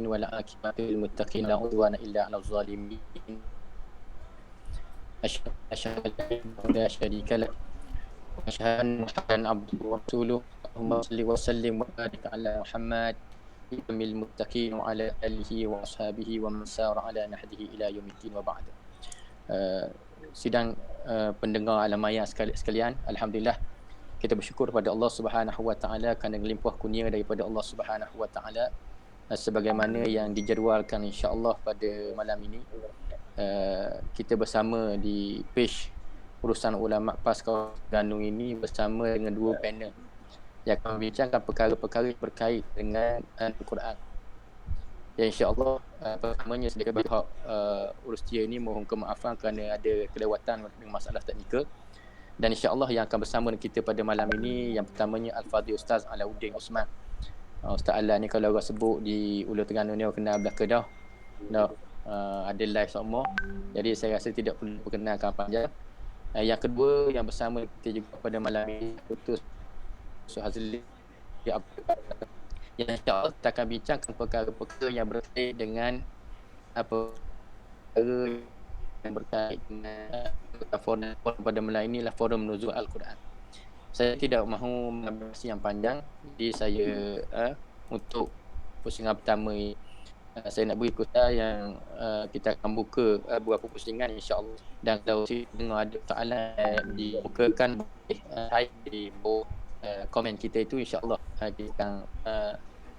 والعاقبة للمتقين لا عدوان إلا على الظالمين. أشهد أن لا إله إلا لا شريك له وأشهد أن محمدا عبده ورسوله. اللهم صل وسلم وبارك على محمد إمام المتقين وعلى آله وأصحابه ومن سار على نهجه إلى يوم الدين وبعد. Sidang pendengar alam maya sekalian, alhamdulillah kita bersyukur kepada Allah Subhanahu Wa Taala kerana limpah kurnia daripada Allah Subhanahu Wa Taala sebagaimana yang dijadualkan insya-Allah pada malam ini. Kita bersama di page urusan ulama Pasca Gandung ini bersama dengan dua panel yang akan membincangkan perkara-perkara berkait dengan Al-Quran. Ya, insya-Allah pertamanya sebagai pihak urus dia ini mohon kemaafan kerana ada kelewatan dengan masalah teknikal. Dan insya-Allah yang akan bersama dengan kita pada malam ini yang pertamanya Al-Fadhil Ustaz Alauddin Osman. Ustaz Ala ni kalau orang sebut di Ulu Terengganu ni orang kenal belaka dah. Ada live semua. Jadi saya rasa tidak perlu perkenalkan panjang. Yang kedua yang bersama kita juga pada malam ini Dr. Suhazli yang insya-Allah kita akan bincangkan perkara-perkara yang berkait dengan perkara yang berkait dengan forum pada malam ini adalah forum nuzul Al-Quran. Saya tidak mahu mengambil masa yang panjang, jadi saya untuk pusingan pertama saya nak beri kuota yang kita akan buka beberapa pusingan insya-Allah. Dan kalau dengar ada soalan dibukakan boleh type di bawah komen kita itu insya-Allah kita akan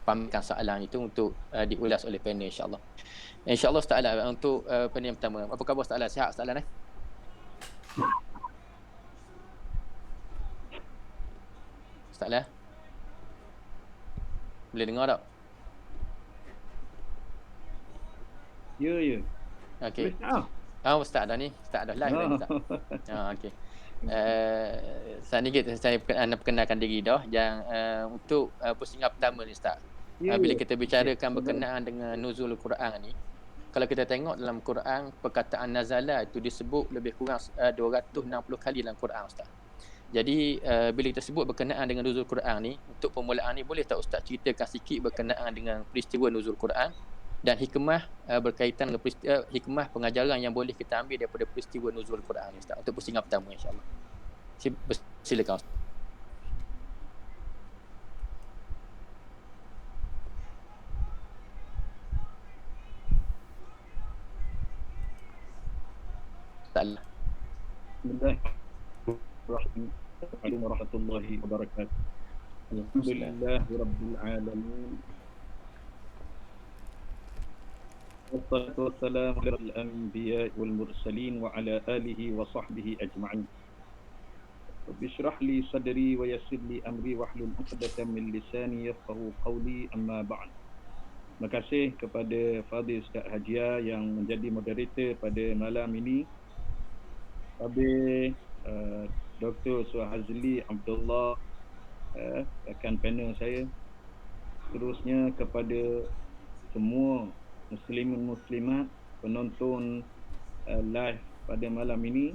pamerkan soalan itu untuk diulas oleh panel insya-Allah. InsyaAllah Ustaz Ala untuk panel yang pertama. Apa khabar Ustaz Ala? Sihat Ustaz Ala? Ustaz Ala? Boleh dengar tak? Ya. Okey. Ustaz dah ni. Ustaz dah live dah Ustaz. Okey. Saya nak perkenalkan diri dah. Yang untuk pusingan pertama ni Ustaz. Bila kita bicarakan berkenaan dengan nuzul Quran ni, kalau kita tengok dalam Quran perkataan nazala itu disebut lebih kurang 260 kali dalam Quran Ustaz. Jadi bila kita sebut berkenaan dengan nuzul Quran ni, untuk permulaan ni boleh tak Ustaz ceritakan sikit berkenaan dengan peristiwa nuzul Quran dan hikmah berkaitan dengan hikmah pengajaran yang boleh kita ambil daripada peristiwa nuzul Quran ni Ustaz untuk pusingan pertama insya-Allah. Silakan Ustaz. Bismillahirrahmanirrahim warahmatullahi wabarakatuh. Alhamdulillahirabbil alamin. Wassalatu wassalamu alal anbiya'i wal mursalin wa ala alihi wa sahbihi ajma'in. Rabbi shrah li sadri wa yassir li amri wahlul 'uqdatam min lisani yafqahu qawli, amma ba'd. Terima kasih kepada Fadhil Ustaz Hajia yang menjadi moderator pada malam ini. Habis Dr. Suhazli Abdullah rakan panel saya. Terusnya kepada semua muslimin muslimat penonton live pada malam ini,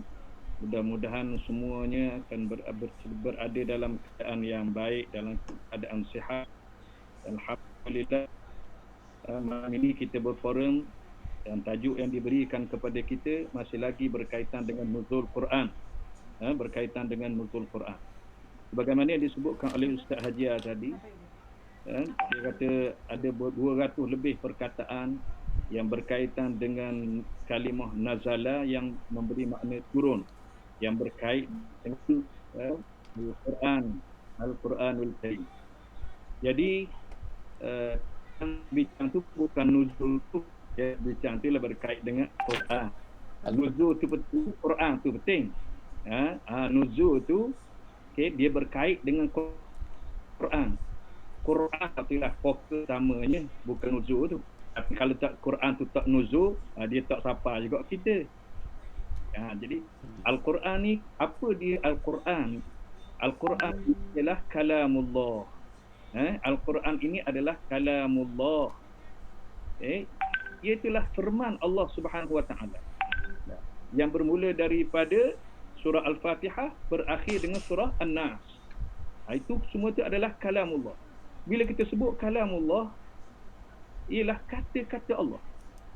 mudah-mudahan semuanya akan berada dalam keadaan yang baik, dalam keadaan sihat. Alhamdulillah, malam ini kita berforum dan tajuk yang diberikan kepada kita masih lagi berkaitan dengan nuzul Quran. Berkaitan dengan nuzul Quran. Sebagaimana yang disebutkan oleh Ustaz Hajia tadi, dia kata ada 200 lebih perkataan yang berkaitan dengan kalimah nazala yang memberi makna turun, yang berkait dengan Al-Quranul Karim. Jadi bincang tu bukan nuzul tu, ya, bincang tu lah berkait dengan Quran. Nuzul tu betul, Quran tu penting. Nuzul tu dia berkait dengan Quran. Quran itulah fokus utamanya, bukan nuzul tu. Tapi kalau tak Quran tu tak nuzul, dia tak sapa juga kita. Jadi Al-Quran ni, apa dia Al-Quran? Al-Quran ialah kalamullah. Al-Quran ini adalah kalamullah. Iaitulah firman Allah Subhanahu Wa Taala. Yang bermula daripada surah Al-Fatihah berakhir dengan surah An-Nas. Itu semua itu adalah kalamullah. Bila kita sebut kalamullah, ialah kata-kata Allah.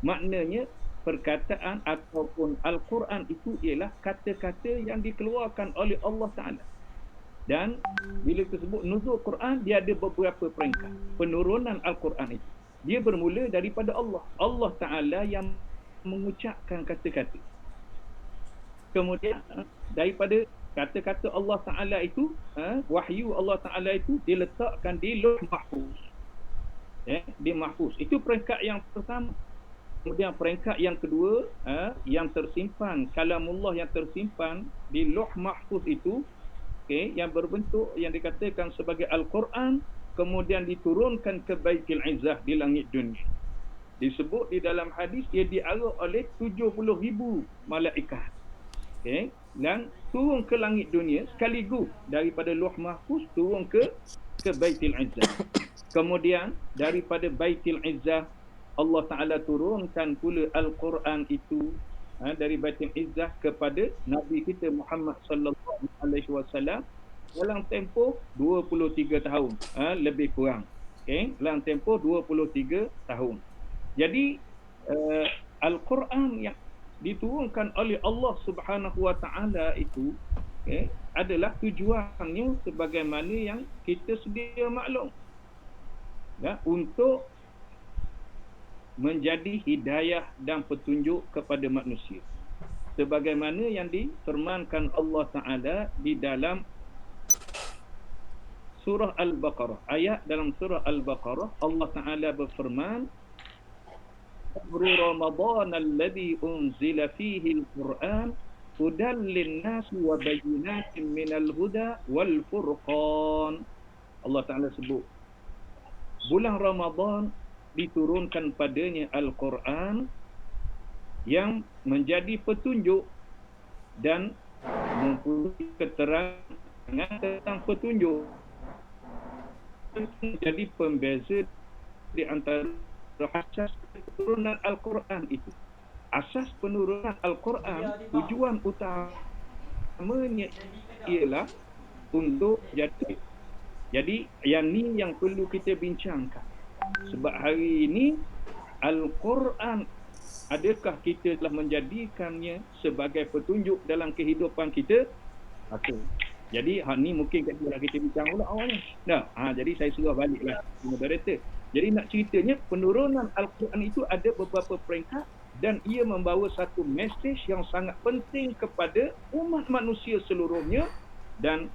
Maknanya perkataan ataupun Al-Quran itu ialah kata-kata yang dikeluarkan oleh Allah Ta'ala. Dan bila tersebut nuzul Quran, dia ada beberapa peringkat. Penurunan Al-Quran itu, dia bermula daripada Allah. Allah Ta'ala yang mengucapkan kata-kata. Kemudian daripada kata-kata Allah Ta'ala itu, wahyu Allah Ta'ala itu diletakkan di Lauh Mahfuz. Di Mahfuz. Itu peringkat yang pertama. Kemudian peringkat yang kedua, yang tersimpan, kalamullah yang tersimpan di Lauh Mahfuz itu, yang berbentuk yang dikatakan sebagai Al-Quran, kemudian diturunkan ke Baitul Izzah di langit dunia. Disebut di dalam hadis, ia diarah oleh 70,000 malaikat. Dan turun ke langit dunia sekaligus daripada Lauh Mahfuz turun ke Baitul Izzah. Kemudian daripada Baitul Izzah Allah Ta'ala turunkan pula Al-Quran itu dari Baitul Izzah kepada Nabi kita Muhammad sallallahu alaihi wasallam dalam tempoh 23 tahun, lebih kurang. Dalam tempoh 23 tahun. Jadi Al-Quran yang diturunkan oleh Allah Subhanahu wa Ta'ala itu adalah tujuannya sebagaimana yang kita sedia maklum, untuk menjadi hidayah dan petunjuk kepada manusia. Sebagaimana yang difirmankan Allah Ta'ala di dalam surah Al-Baqarah. Ayat dalam surah Al-Baqarah, Allah Ta'ala berfirman, "Syahr Ramadan alladhi unzila fihi al-Quran hudan lin-nas wa bayyinatin minal huda wal furqan." Allah Ta'ala sebut bulan Ramadan diturunkan padanya Al-Quran yang menjadi petunjuk dan mempunyai keterangan tentang petunjuk, menjadi pembeza di antara asas penurunan Al-Quran itu. Asas penurunan Al-Quran, tujuan utamanya ialah untuk jadi yang ni yang perlu kita bincangkan. Sebab hari ini Al-Quran, adakah kita telah menjadikannya sebagai petunjuk dalam kehidupan kita? Jadi ni mungkin kita bincang pula awalnya. Jadi saya suruh baliklah moderator. Jadi nak ceritanya, penurunan Al-Quran itu ada beberapa peringkat dan ia membawa satu mesej yang sangat penting kepada umat manusia seluruhnya, dan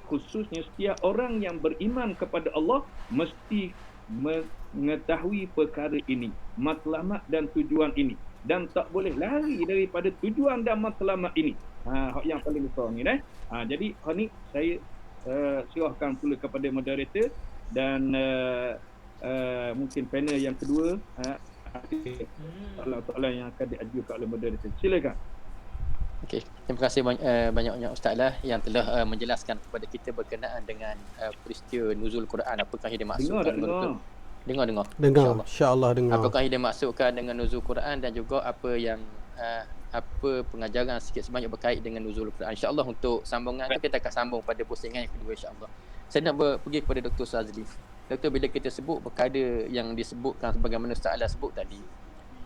khususnya setiap orang yang beriman kepada Allah mesti mengetahui perkara ini, matlamat dan tujuan ini, dan tak boleh lari daripada tujuan dan matlamat ini. Yang paling besar ni jadi ni saya serahkan pula kepada moderator dan mungkin panel yang kedua, soalan-soalan yang akan diajukan oleh moderator. Silakan. Okey, terima kasih banyak-banyak Ustaz lah yang telah menjelaskan kepada kita berkenaan dengan peristiwa nuzul Quran. Apakah yang dimaksudkan? Dengar. Insya-Allah dengar. Apakah yang dimaksudkan dengan nuzul Quran dan juga apa yang apa pengajaran sikit sebanyak berkait dengan nuzul Quran. Insya-Allah untuk sambungan tu kita akan sambung pada pusingan yang kedua insya-Allah. Saya nak pergi kepada Dr. Suhazli. Doktor, bila kita sebut perkara yang disebutkan sebagaimana Ustaz Allah sebut tadi,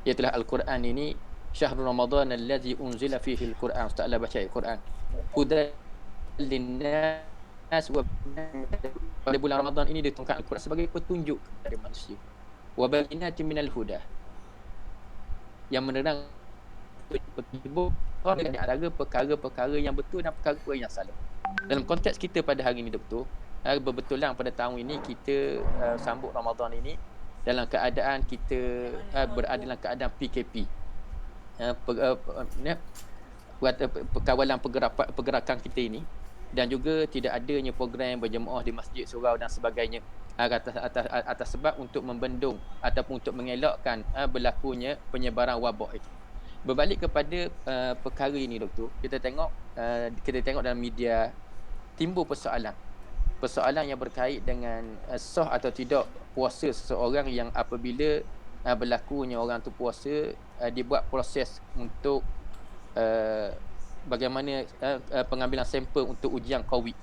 iaitu Al-Quran ini Syahr Ramadan allazi unzila fihi al-Quran. Ustaz Allah baca Al-Quran. Hudan linnas wa pada bulan Ramadan ini diturunkan Al-Quran sebagai petunjuk kepada manusia. Wa bayyinatin minal huda. Yang menerang petunjuk di antara perkara-perkara yang betul dan perkara yang salah. Dalam konteks kita pada hari ini Doktor, berbetulan pada tahun ini kita sambut Ramadan ini dalam keadaan kita berada dalam keadaan PKP. Kawalan pergerakan kita ini, dan juga tidak adanya program berjemaah di masjid, surau dan sebagainya atas sebab untuk membendung ataupun untuk mengelakkan berlakunya penyebaran wabak itu. Berbalik kepada perkara ini Doktor, kita tengok dalam media timbul persoalan yang berkait dengan sah atau tidak puasa seseorang yang apabila berlakunya orang tu puasa, dibuat proses untuk bagaimana pengambilan sampel untuk ujian COVID.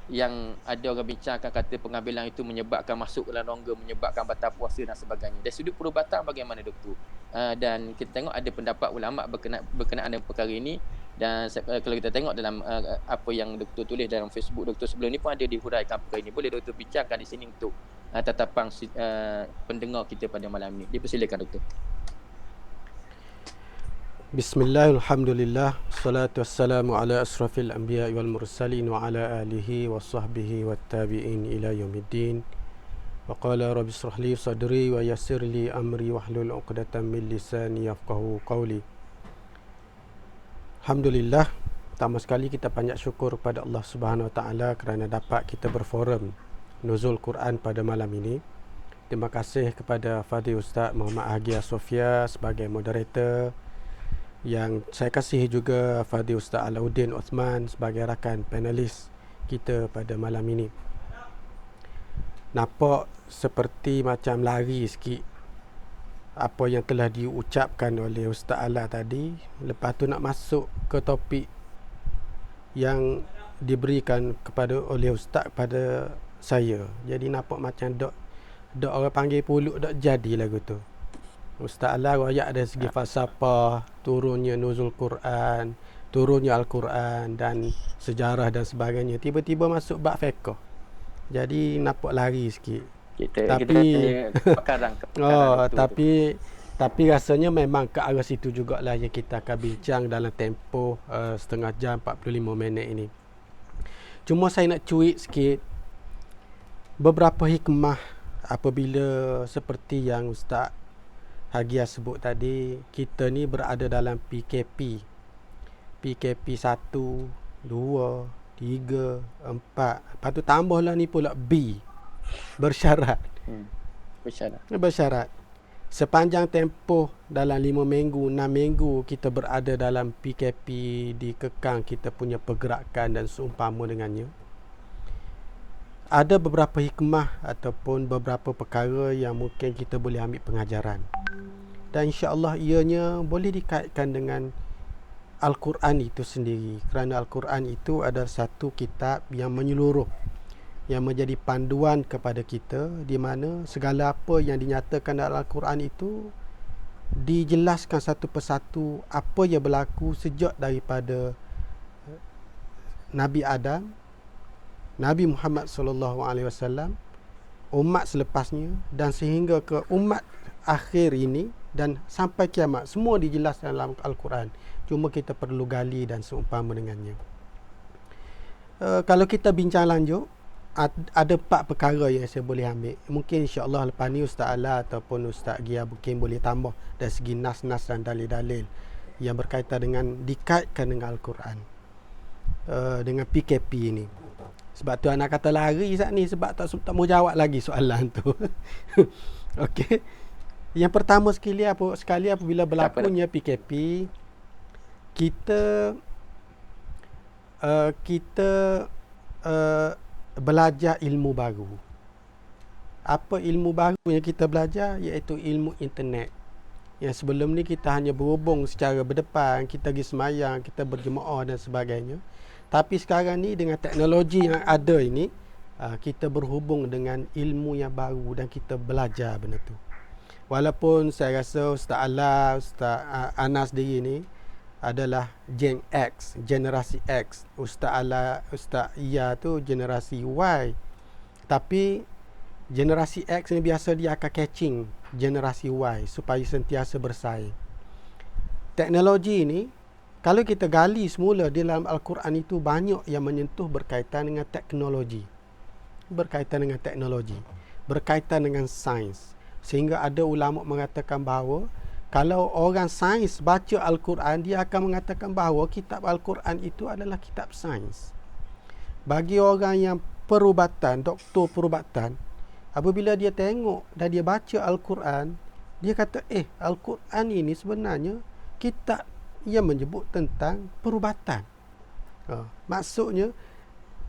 yang ada orang bincangkan kata pengambilan itu menyebabkan masuk dalam rongga, menyebabkan batal puasa dan sebagainya. Dari sudut perubatan bagaimana doktor? Dan kita tengok ada pendapat ulama berkenaan dengan perkara ini, dan kalau kita tengok dalam apa yang doktor tulis dalam Facebook doktor sebelum ni pun ada dihuraikan perkara ini. Boleh doktor bincangkan di sini untuk tatapan pendengar kita pada malam ini. Dipersilakan doktor. Bismillah, alhamdulillah, salatu wassalamu ala asrafil anbiya wal mursalin wa ala alihi wa sahbihi wa tabi'in ila yaumiddin. Wa qala rabbi israh li sadri wa yassir li amri wahlul 'uqdatam min lisani yafqahu qawli. Alhamdulillah, pertama sekali kita banyak syukur kepada Allah Subhanahu wa taala kerana dapat kita berforum nuzul Quran pada malam ini. Terima kasih kepada Fadil Ustaz Muhammad Hagia Sofia sebagai moderator, yang saya kasih juga Fadil Ustaz Alauddin Osman sebagai rakan panelis kita pada malam ini. Nampak seperti macam lari sikit apa yang telah diucapkan oleh Ustaz Ala tadi. Lepas tu nak masuk ke topik yang diberikan kepada oleh Ustaz kepada saya. Jadi nampak macam dok orang panggil puluk dok jadi lagu tu. Ustaz Ala royak dari segi falsafah, turunnya nuzul Quran, turunnya Al-Quran dan sejarah dan sebagainya. Tiba-tiba masuk bab fiqh. Jadi nampak lari sikit. Tapi rasanya memang ke arah situ jugalah yang kita akan bincang dalam tempoh setengah jam 45 minit ini. Cuma saya nak cuit sikit beberapa hikmah apabila seperti yang Ustaz Hagia sebut tadi, kita ni berada dalam PKP 1, 2, 3, 4. Lepas tu tambahlah ni pula B, bersyarat. Bersyarat. Sepanjang tempoh dalam 5 minggu, 6 minggu kita berada dalam PKP, dikekang kita punya pergerakan dan seumpama dengannya. Ada beberapa hikmah ataupun beberapa perkara yang mungkin kita boleh ambil pengajaran. Dan insya-Allah ianya boleh dikaitkan dengan Al-Quran itu sendiri. Kerana Al-Quran itu adalah satu kitab yang menyeluruh, yang menjadi panduan kepada kita, di mana segala apa yang dinyatakan dalam Al-Quran itu dijelaskan satu persatu apa yang berlaku sejak daripada Nabi Adam, Nabi Muhammad SAW, umat selepasnya dan sehingga ke umat akhir ini dan sampai kiamat. Semua dijelaskan dalam Al-Quran. Cuma kita perlu gali dan seumpama dengannya. Kalau kita bincang lanjut, ada 4 perkara yang saya boleh ambil. Mungkin insya-Allah lepas ni Ustaz Ala ataupun Ustaz Gia mungkin boleh tambah dari segi nas-nas dan dalil-dalil yang berkaitan dengan, dikaitkan dengan Al-Quran, dengan PKP ini. Sebab tu anak kata lari saat ni sebab tak mau jawab lagi soalan tu. Okey. Yang pertama sekali apabila berlakunya PKP, kita belajar ilmu baru. Apa ilmu baru yang kita belajar? Iaitu ilmu internet. Yang sebelum ni kita hanya berhubung secara berdepan, kita pergi semayang, kita berjemaah dan sebagainya. Tapi sekarang ni dengan teknologi yang ada ini, kita berhubung dengan ilmu yang baru dan kita belajar benda tu. Walaupun saya rasa Ustaz Ala, Ustaz Anas sendiri ni adalah Gen X, generasi X. Ustaz Ala, Ustaz Ia tu generasi Y. Tapi generasi X ni biasa dia akan catching generasi Y supaya sentiasa bersaing. Teknologi ni, kalau kita gali semula di dalam Al-Quran itu banyak yang menyentuh berkaitan dengan teknologi. Berkaitan dengan sains. Sehingga ada ulama mengatakan bahawa kalau orang sains baca Al-Quran, dia akan mengatakan bahawa kitab Al-Quran itu adalah kitab sains. Bagi orang yang perubatan, doktor perubatan, apabila dia tengok dan dia baca Al-Quran, dia kata, Al-Quran ini sebenarnya kitab yang menyebut tentang perubatan. Maksudnya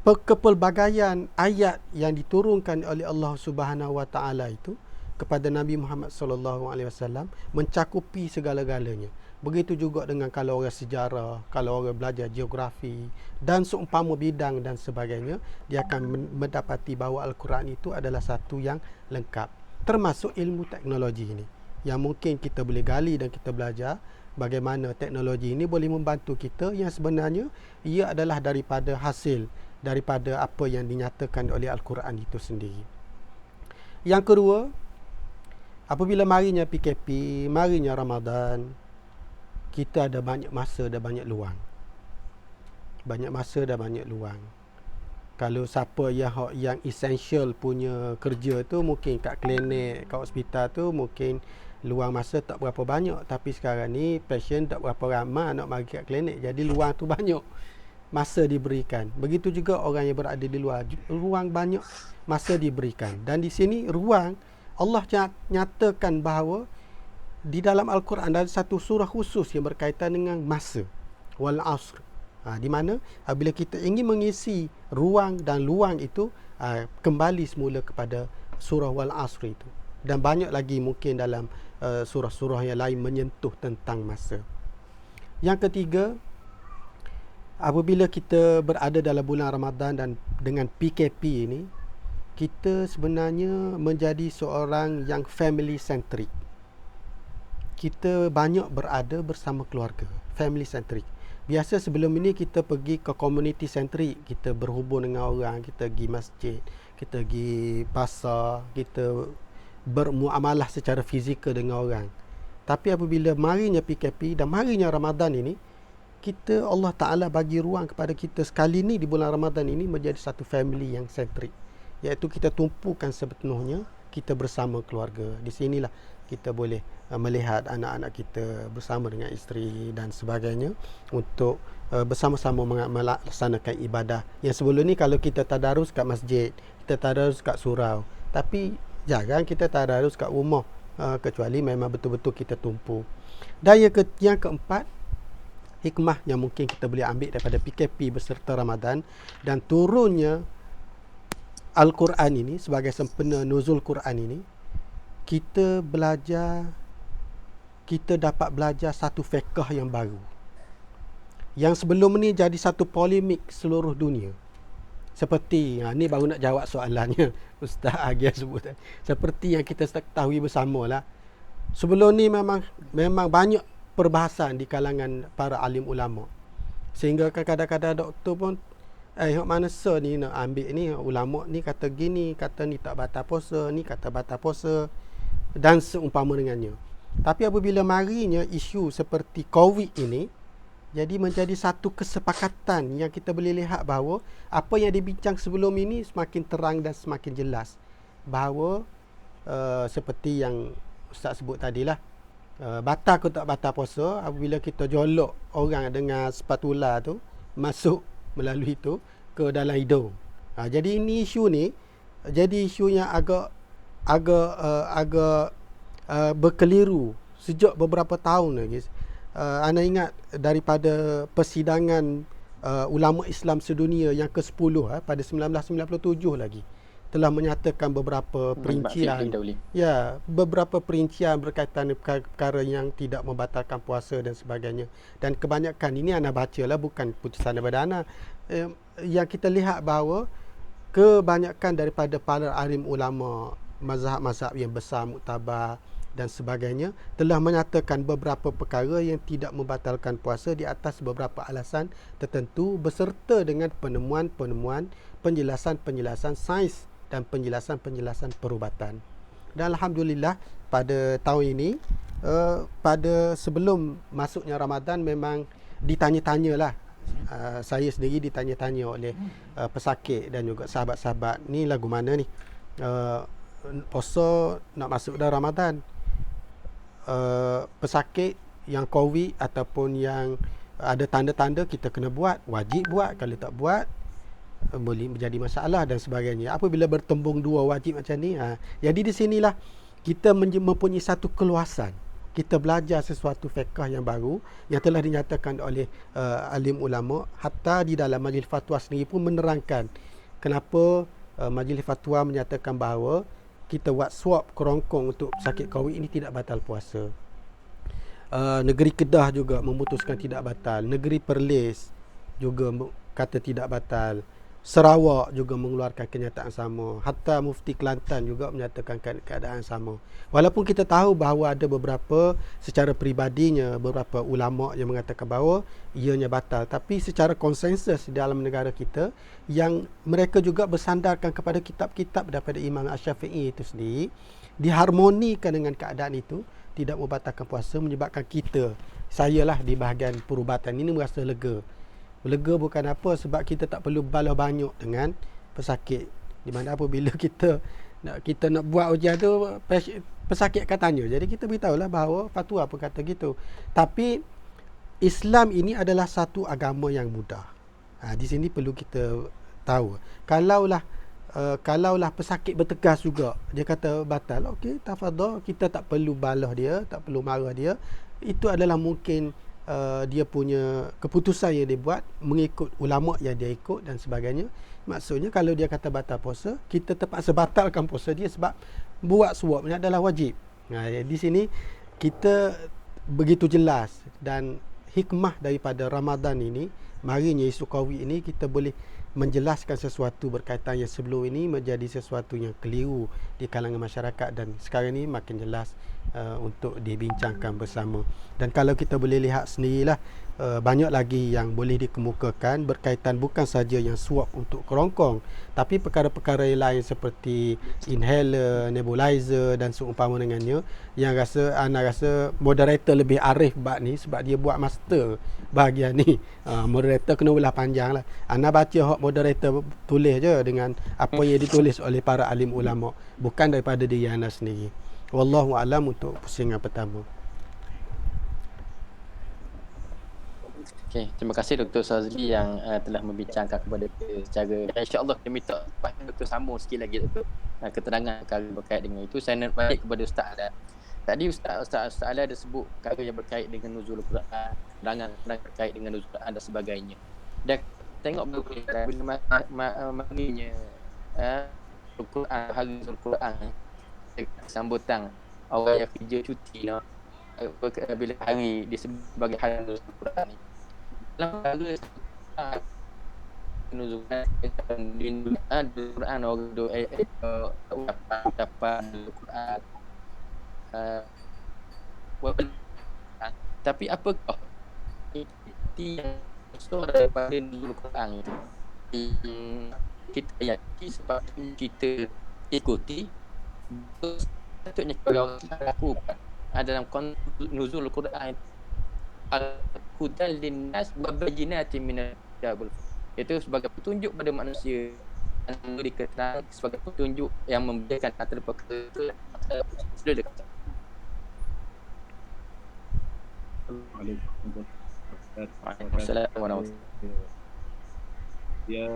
kepelbagaian ayat yang diturunkan oleh Allah Subhanahu Wa Taala itu kepada Nabi Muhammad sallallahu alaihi wasallam mencakupi segala-galanya. Begitu juga dengan kalau orang sejarah, kalau orang belajar geografi dan seumpama bidang dan sebagainya, dia akan mendapati bahawa Al-Quran itu adalah satu yang lengkap. Termasuk ilmu teknologi ini, yang mungkin kita boleh gali dan kita belajar bagaimana teknologi ini boleh membantu kita, yang sebenarnya ia adalah daripada hasil daripada apa yang dinyatakan oleh Al-Quran itu sendiri. Yang kedua, apabila marinya PKP, marinya Ramadan, kita ada banyak masa dan banyak luang. Banyak masa dan banyak luang. Kalau siapa yang essential punya kerja tu, mungkin kat klinik, kat hospital tu, mungkin luang masa tak berapa banyak. Tapi sekarang ni pasien tak berapa ramai nak mari kat klinik, jadi luang tu banyak masa diberikan. Begitu juga orang yang berada di luar, ruang banyak masa diberikan. Dan di sini ruang, Allah nyatakan bahawa di dalam Al-Quran ada satu surah khusus yang berkaitan dengan masa, wal asr. Di mana bila kita ingin mengisi ruang dan luang itu, kembali semula kepada surah wal asr itu. Dan banyak lagi mungkin dalam surah-surah yang lain menyentuh tentang masa. Yang ketiga, apabila kita berada dalam bulan Ramadan dan dengan PKP ini, kita sebenarnya menjadi seorang yang family centric. Kita banyak berada bersama keluarga, family centric. Biasa sebelum ini kita pergi ke community centric, kita berhubung dengan orang, kita pergi masjid, kita pergi pasar, kita bermuamalah secara fizikal dengan orang. Tapi apabila marinya PKP dan marinya Ramadan ini, kita, Allah Ta'ala bagi ruang kepada kita sekali ni di bulan Ramadan ini menjadi satu family yang centric, iaitu kita tumpukan sepenuhnya kita bersama keluarga. Di sinilah kita boleh melihat anak-anak kita bersama dengan isteri dan sebagainya untuk bersama-sama melaksanakan ibadah. Yang sebelum ni kalau kita tadarus kat masjid, kita tadarus kat surau, tapi jarang kita tadarus kat rumah, kecuali memang betul-betul kita tumpu. Dan yang keempat, hikmah yang mungkin kita boleh ambil daripada PKP beserta Ramadan dan turunnya Al-Quran ini sebagai sempena nuzul Quran ini, kita dapat belajar satu fiqh yang baru, yang sebelum ni jadi satu polemik seluruh dunia. Seperti, ni baru nak jawab soalannya Ustaz Agia sebut, seperti yang kita ketahui bersama lah, sebelum ni memang banyak perbahasan di kalangan para alim ulama, sehingga kadang-kadang doktor pun hok mana ni nak ambil ni, ulama ni kata gini, kata ni tak batal puasa, ni kata batal puasa dan seumpama dengannya. Tapi apabila marinya isu seperti COVID ini, jadi menjadi satu kesepakatan yang kita boleh lihat bahawa apa yang dibincang sebelum ini semakin terang dan semakin jelas bahawa seperti yang Ustaz sebut tadilah, batal ke tak batal puasa apabila kita jolok orang dengan spatula tu masuk melalui itu ke dalam hidung. Jadi ini isu ni jadi isu yang agak berkeliru sejak beberapa tahun lagi. Anda ingat daripada persidangan ulama Islam sedunia yang ke-10 pada 1997 lagi telah menyatakan beberapa perincian, beberapa perincian berkaitan dengan perkara yang tidak membatalkan puasa dan sebagainya. Dan kebanyakan ini anda bacalah, bukan putusan daripada anda. Yang kita lihat bahawa kebanyakan daripada para alim ulama mazhab-mazhab yang besar, muktabar dan sebagainya telah menyatakan beberapa perkara yang tidak membatalkan puasa di atas beberapa alasan tertentu beserta dengan penemuan-penemuan, penjelasan-penjelasan sains dan penjelasan-penjelasan perubatan. Dan alhamdulillah pada tahun ini, pada sebelum masuknya Ramadan memang ditanya-tanyalah, saya sendiri ditanya-tanya oleh pesakit dan juga sahabat-sahabat, ni lagu mana ni, puasa nak masuk dah Ramadan. Pesakit yang COVID ataupun yang ada tanda-tanda kita kena buat, wajib buat, kalau tak buat boleh menjadi masalah dan sebagainya. Apabila bertembung dua wajib macam ni, jadi di sinilah kita mempunyai satu keluasan, kita belajar sesuatu fiqh yang baru yang telah dinyatakan oleh alim ulama. Hatta di dalam majlis fatwa sendiri pun menerangkan kenapa majlis fatwa menyatakan bahawa kita buat swab kerongkong untuk sakit COVID ini tidak batal puasa. Negeri Kedah juga memutuskan tidak batal. Negeri Perlis juga kata tidak batal. Sarawak juga mengeluarkan kenyataan sama. Hatta Mufti Kelantan juga menyatakan keadaan sama. Walaupun kita tahu bahawa ada beberapa secara peribadinya beberapa ulama yang mengatakan bahawa ianya batal, tapi secara konsensus di dalam negara kita yang mereka juga bersandarkan kepada kitab-kitab daripada Imam Asy-Syafi'i itu sendiri, diharmonikan dengan keadaan itu, tidak membatalkan puasa, menyebabkan kita, saya lah di bahagian perubatan ini merasa lega. Lega bukan apa, sebab kita tak perlu balah banyak dengan pesakit. Di mana apabila kita nak buat ujian tu, pesakit akan tanya. Jadi kita beritahulah bahawa fatwa apa kata gitu. Tapi Islam ini adalah satu agama yang mudah. Di sini perlu kita tahu. Kalaulah pesakit bertegas juga, dia kata batal, okey, tafadhal, kita tak perlu balah dia, tak perlu marah dia. Itu adalah mungkin dia punya keputusan yang dia buat mengikut ulama yang dia ikut dan sebagainya. Maksudnya kalau dia kata batal puasa, kita terpaksa batalkan puasa dia sebab buat swab ni adalah wajib. Di sini kita begitu jelas, dan hikmah daripada Ramadan ini, marinya isu COVID ini, kita boleh menjelaskan sesuatu berkaitan yang sebelum ini menjadi sesuatu yang keliru di kalangan masyarakat, dan sekarang ini makin jelas untuk dibincangkan bersama. Dan kalau kita boleh lihat sendirilah, banyak lagi yang boleh dikemukakan berkaitan bukan saja yang swab untuk kerongkong, tapi perkara-perkara yang lain seperti inhaler, nebulizer dan seumpama dengannya, yang ana rasa moderator lebih arif bab ni sebab dia buat master bahagian ni. Moderator kena ulah panjang lah. Ana baca hak moderator tulis je dengan apa yang ditulis oleh para alim ulama, bukan daripada diri ana sendiri. Wallahu alam untuk pusingan pertama. Okey, terima kasih Dr. Sazli yang telah membincangkan kepada kita secara, insya-Allah kita minta Dr. sambung sikit lagi Dr. Keterangan perkara berkait dengan itu. Saya nak balik kepada Ustaz Alan. Tadi Ustaz Alan ada sebut perkara yang berkait dengan nuzul Quran, keterangan berkait dengan nuzul Quran dan sebagainya. Dan tengok bila maknanya Al-Quran, hari Al-Quran, sambutan awal yang kerja cuti lah, bila hari disebut sebagai hari nuzul Quran ni, dalam perkara nuzul Quran orang ucapan Quran, tapi apakah inti yang besar daripada nuzul Quran itu kita yakini sebab kita ikuti, sepatutnya kalau kita lakukan dalam konteks nuzul Quran al-hudan linnas wa bayyinatin minal kitab, itu sebagai petunjuk pada manusia, yang dikatakan sebagai petunjuk yang membedakan antara perkara itu. Sudah dekat. Waalaikumsalam warahmatullahi wabarakatuh. Ya,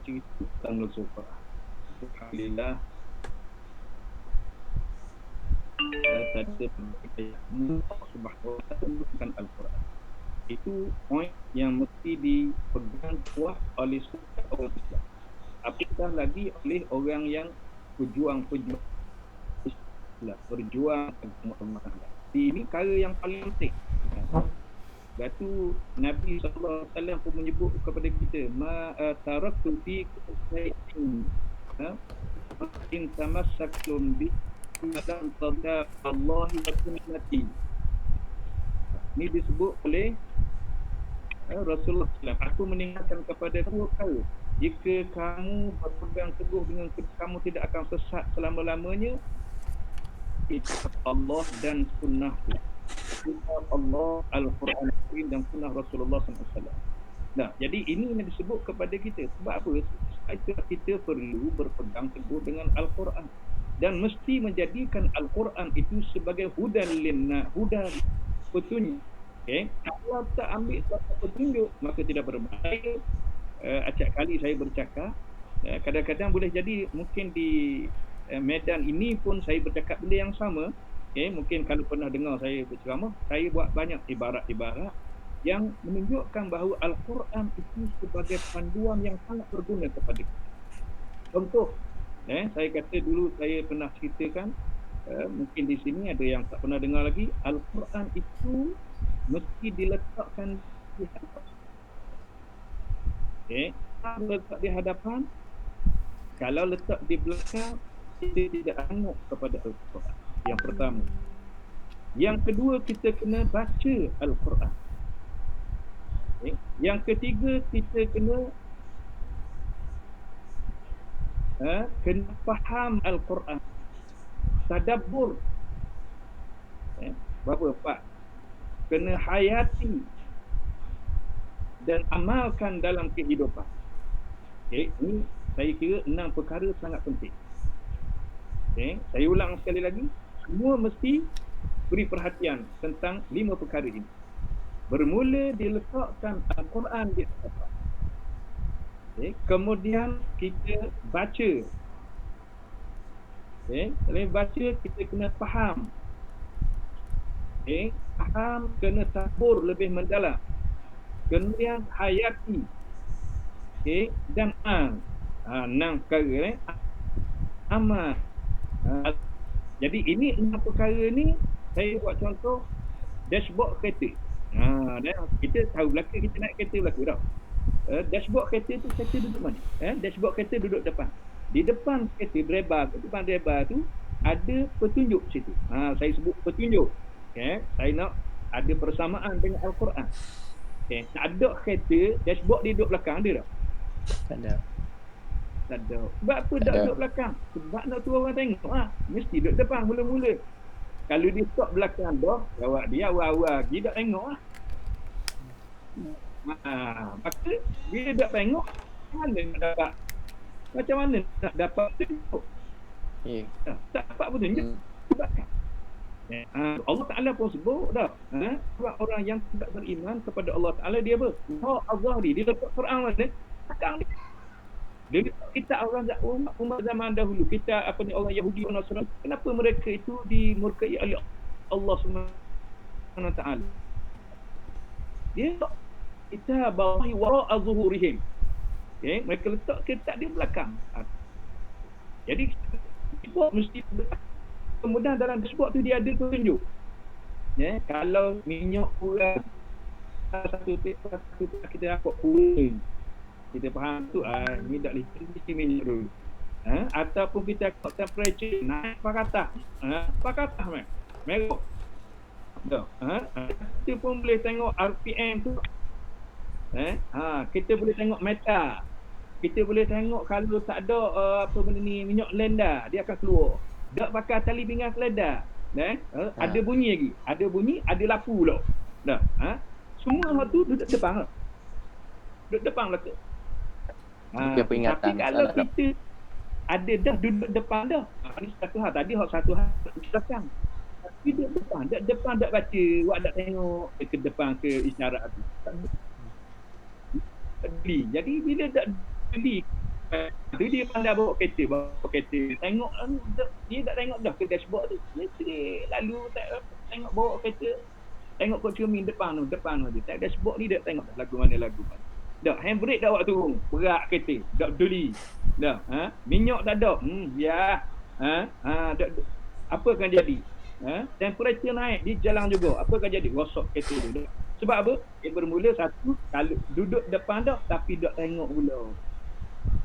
cerita tentang nuzul Quran. Alhamdulillah, tadi subhanahu wa ta'ala bukan Al-Quran. Itu poin yang mesti dipegang kuat oleh semua orang Islam. Apatah lagi oleh orang yang berjuang agama Allah. Ini perkara yang paling penting. Lepas tu Nabi SAW pun menyebut kepada kita, ma taraktu fikum shay'in in tamassaktum bi adam tada Allah wa sunnati. Ini disebut oleh Rasulullah SAW. Aku meninggalkan kepada dua perkara. Jika kamu berpegang teguh dengan kamu tidak akan sesat selama-lamanya, kitab Allah dan sunnahku. Kitab Allah, Al-Quran dan sunnah Rasulullah SAW. Nah, jadi ini yang disebut kepada kita. Sebab apa? Sebab kita perlu berpegang teguh dengan Al-Quran. Dan mesti menjadikan Al-Quran itu sebagai hudan linnas, hudan, petunjuk. Okay? Kalau tak ambil satu petunjuk, maka tidak berbahaya. Acap kali saya bercakap, kadang-kadang boleh jadi mungkin di medan ini pun saya bercakap benda yang sama, mungkin kalau pernah dengar saya berceramah, saya buat banyak ibarat-ibarat yang menunjukkan bahawa Al-Quran itu sebagai panduan yang sangat berguna kepada kita. Contoh, saya kata dulu saya pernah ceritakan, mungkin di sini ada yang tak pernah dengar lagi, Al-Quran itu mesti diletakkan di hadapan. Letak di hadapan, kalau letak di belakang, kita tidak tengok kepada Al-Quran. Yang pertama. Yang kedua, kita kena baca Al-Quran. Yang ketiga, kita kena faham Al-Quran. Tadabbur. Berapa? 4. Kena hayati dan amalkan dalam kehidupan. Ini saya kira 6 perkara sangat penting. Saya ulang sekali lagi. Semua mesti beri perhatian tentang 5 perkara ini. Bermula diletakkan Al-Quran di hadapan. Kemudian kita baca. Selain baca, kita kena faham. Faham, kena tabur lebih mendalam. Kemudian hayati. Dan amal. 6 perkara. Amal. Jadi ini 6 perkara ni, saya buat contoh dashboard kereta. Kita tahu belakang, kita naik kereta belakang tau. Dashboard kereta tu, kereta duduk mana? Dashboard kereta duduk depan. Di depan kereta, depan driver tu ada petunjuk situ. Saya sebut petunjuk. Saya nak ada persamaan dengan Al-Quran. Tak ada kereta, dashboard dia duduk belakang, ada tak? Tak ada. Tak ada. Sebab apa tak duduk belakang? Sebab nak tu orang tengok. Mesti duduk depan mula-mula. Kalau dia stop belakang dah, jawab dia awal-awal dia tak tengok lah. Maka dia tak tengok, macam mana nak dapat petunjuk? Tak dapat petunjuk. Allah Ta'ala pun sebut dah. Sebab orang yang tidak beriman kepada Allah Ta'ala, dia apa? Allah dia letak Quran mana? Takkan dia kita orang umat zaman dahulu, kita orang Yahudi, orang Nasrani, kenapa mereka itu dimurkai oleh Allah Subhanahu Wa Taala? Dia kita bawahi wara'a zuhurihim. Mereka letak kitab di belakang. Jadi dashboard mesti kemudian dalam dashboard tu dia ada petunjuk. Kalau minyak kurang satu kita dapat kurang, kita faham tu ni tak boleh mesti minyak dulu. Ataupun kita tengok temperature naik pakatah. Pakatah merah. Kita pun boleh tengok RPM tu. Kita boleh tengok meta. Kita boleh tengok kalau tak ada minyak lenda, dia akan keluar. Tak pakai tali pinggang seleda. Ada bunyi lagi. Ada bunyi, ada lapu pula. Semua tu duduk depan. Duduk depan belakang. Tapi kalau kita ada dah duduk depan dah. Ini satu hal. Tadi satu hal belakang. Tapi duduk depan. Duduk depan tak baca. Awak tak tengok ke depan ke isyarat tu. Jadi bila tak beli, dia pandai bawa kereta. Tengok dia tak tengok dah ke dashboard tu. Dia lalu tak tengok bawa kereta. Tengok kot cermin depan tu je. Tak dashboard ni dia tengok lagu mana. Dah handbrake dah awak turun. Berat kereta. Tak peduli. Dah, minyak tak ada. Apa akan jadi? Temperature naik di jalan juga. Apa akan jadi? Rosak kereta tu. Sebab apa? Dia bermula satu, kalau duduk depan dah tapi tak tengok pula.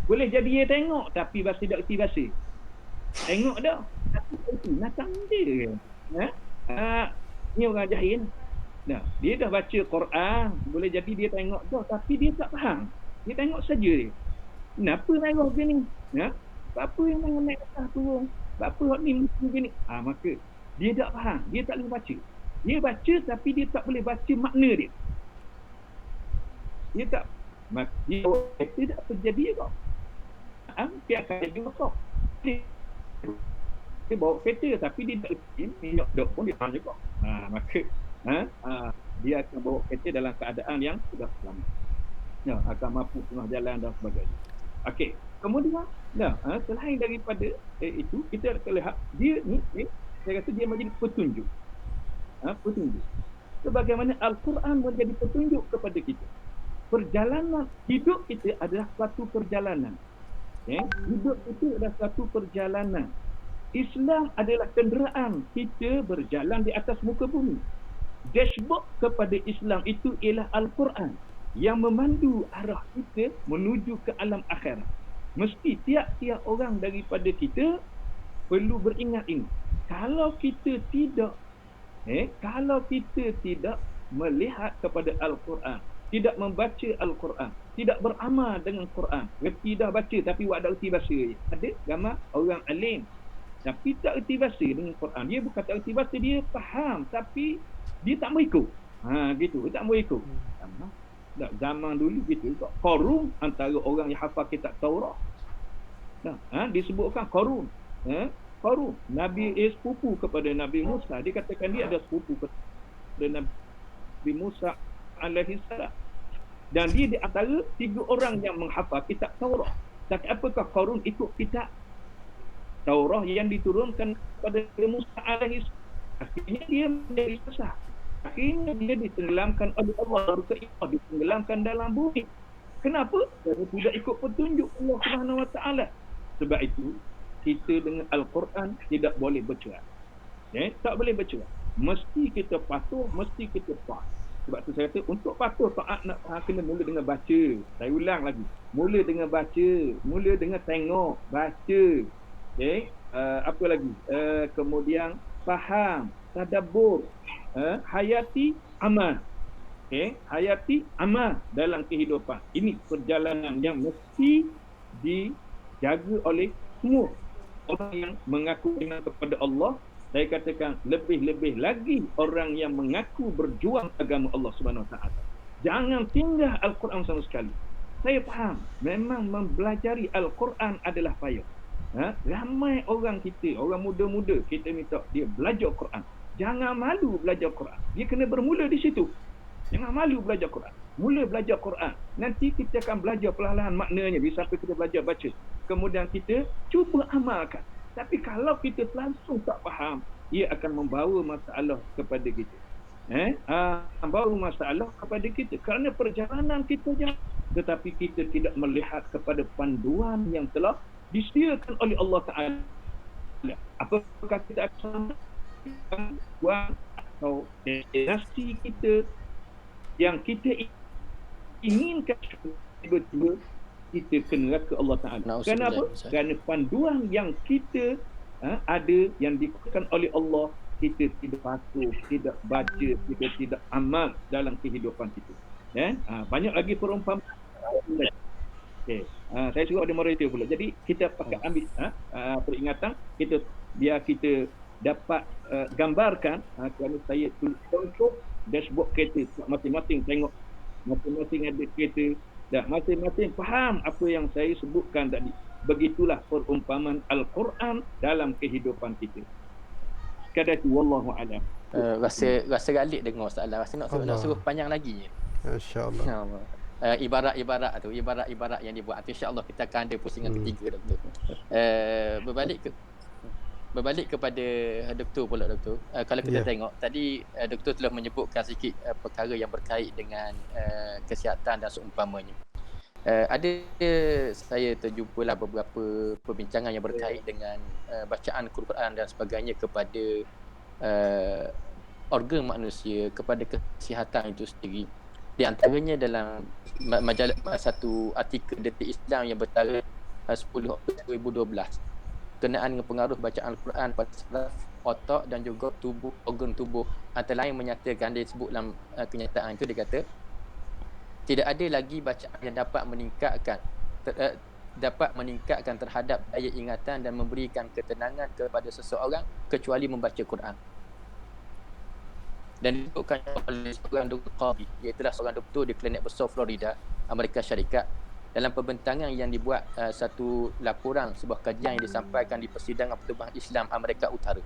Boleh jadi dia tengok tapi masih tak kerti bahasa. Tengok dah. Tapi itu natang dia. Ni orang jahil. Dia dah baca Quran, boleh jadi dia tengok dah tapi dia tak faham. Dia tengok saja dia. Kenapa tengok begini? Apa yang naik atas turun? Apa hak ni begini? Maka dia tak faham, dia tak boleh baca. Dia baca tapi dia tak boleh baca makna dia. Dia tak tidak terjadi kok. Dia akan jadi kok. Dia bawa kereta tapi dia tak minyak dok pun dia faham juga. Maka dia akan bawa kereta dalam keadaan yang sudah selamat. Akan mampu tengah jalan dan sebagainya. Okey. Kemudian selain daripada itu, kita akan lihat dia ni Saya kata dia menjadi petunjuk. Petunjuk. Sebagaimana Al-Quran menjadi petunjuk kepada kita. Perjalanan hidup kita adalah suatu perjalanan. Hidup itu adalah suatu perjalanan. Islam adalah kenderaan kita berjalan di atas muka bumi. Dashboard kepada Islam itu ialah Al-Quran yang memandu arah kita menuju ke alam akhirat. Mesti tiap-tiap orang daripada kita perlu beringat ini. Kalau kita tidak melihat kepada Al-Quran, tidak membaca Al-Quran, tidak beramal dengan Quran, reti dah baca tapi buat tak reti bahasa je. Ada gambar orang alim tapi tak reti bahasa dengan Quran. Dia bukan tak reti bahasa, dia faham tapi dia tak mau ikut. Gitu, dia tak mau ikut. Zaman dulu gitu. Qarun antara orang yang hafal kitab Taurat. Disebutkan Qarun. Qarun, Nabi sepupu kepada Nabi Musa. Dia katakan dia ada sepupu kepada Nabi Musa alaihi salam. Dan dia di antara 3 orang yang menghafal kitab Taurat. Tapi apakah Qarun ikut kitab Taurat yang diturunkan kepada Musa alaihi salam? Akhirnya dia menjadi sesat. Akhirnya dia ditenggelamkan oleh Allah, ditenggelamkan dalam bumi. Kenapa? Kerana tidak ikut petunjuk Allah Subhanahu Wa Taala. Sebab itu kita dengan Al-Quran tidak boleh bercerai. Tak boleh bercerai. Mesti kita patuh, mesti kita taat. Sebab tu saya kata untuk patuh taat nak kena mula dengan baca. Saya ulang lagi. Mula dengan baca, mula dengan tengok, baca. Apa lagi? Kemudian faham, tadabbur, hayati amal. Hayati amal dalam kehidupan. Ini perjalanan yang mesti dijaga oleh semua orang yang mengaku dengan kepada Allah. Saya katakan lebih-lebih lagi orang yang mengaku berjuang agama Allah Subhanahu Wa Taala. Jangan tinggal Al-Quran sama sekali. Saya faham, memang mempelajari Al-Quran adalah payah. Ramai orang kita, orang muda-muda, kita minta dia belajar Quran. Jangan malu belajar Quran. Dia kena bermula di situ. Jangan malu belajar Quran. Mula belajar Quran. Nanti kita akan belajar perlahan maknanya. Sampai kita belajar baca. Kemudian kita cuba amalkan. Tapi kalau kita langsung tak faham, ia akan membawa masalah kepada kita. Membawa masalah kepada kita. Kerana perjalanan kita jauh. Tetapi kita tidak melihat kepada panduan yang telah disediakan oleh Allah Ta'ala. Apakah kita akan buat atau destinasi kita yang kita inginkan tiba-tiba kita ke neraka Allah Ta'ala. Kenapa? Kerana panduan yang kita ada, yang diberikan oleh Allah, kita tidak patuh, tidak baca, kita tidak amal dalam kehidupan kita. Banyak lagi perumpamaan. Saya suruh ada moderator pula. Jadi kita pakai ambil peringatan, biar kita dapat gambarkan, kerana saya tulis contoh dashboard kereta, masing-masing tengok, masing-masing ada kereta, dan masing-masing faham apa yang saya sebutkan tadi. Begitulah perumpamaan Al-Quran dalam kehidupan kita. Sekadar itu, wallahu a'lam. Rasa galik dengar soalan. Rasa nak suruh panjang lagi. InsyaAllah. Ibarat yang dibuat. InsyaAllah kita akan ada pusingan ketiga, Doktor. Berbalik kepada Doktor pula, Doktor. Kalau kita tengok tadi, Doktor telah menyebutkan sikit perkara yang berkait dengan kesihatan dan seumpamanya. Ada saya terjumpalah beberapa perbincangan yang berkait dengan bacaan Quran dan sebagainya kepada organ manusia, kepada kesihatan itu sendiri. Di antaranya dalam majalah satu artikel Detik Islam yang bertarikh 10 Oktober 2012, kenaan dengan pengaruh bacaan Al-Quran pada saraf, otak dan juga tubuh, organ tubuh. Antara lain menyatakan, dia sebut dalam kenyataan itu, dia kata tidak ada lagi bacaan yang dapat meningkatkan terhadap daya ingatan dan memberikan ketenangan kepada seseorang kecuali membaca Quran. Dan disebutkan oleh seorang Dr. Qadi, iaitu seorang doktor di Klinik Besar Florida, Amerika Syarikat, dalam pembentangan yang dibuat satu laporan sebuah kajian yang disampaikan di Persidangan Pertubuhan Islam Amerika Utara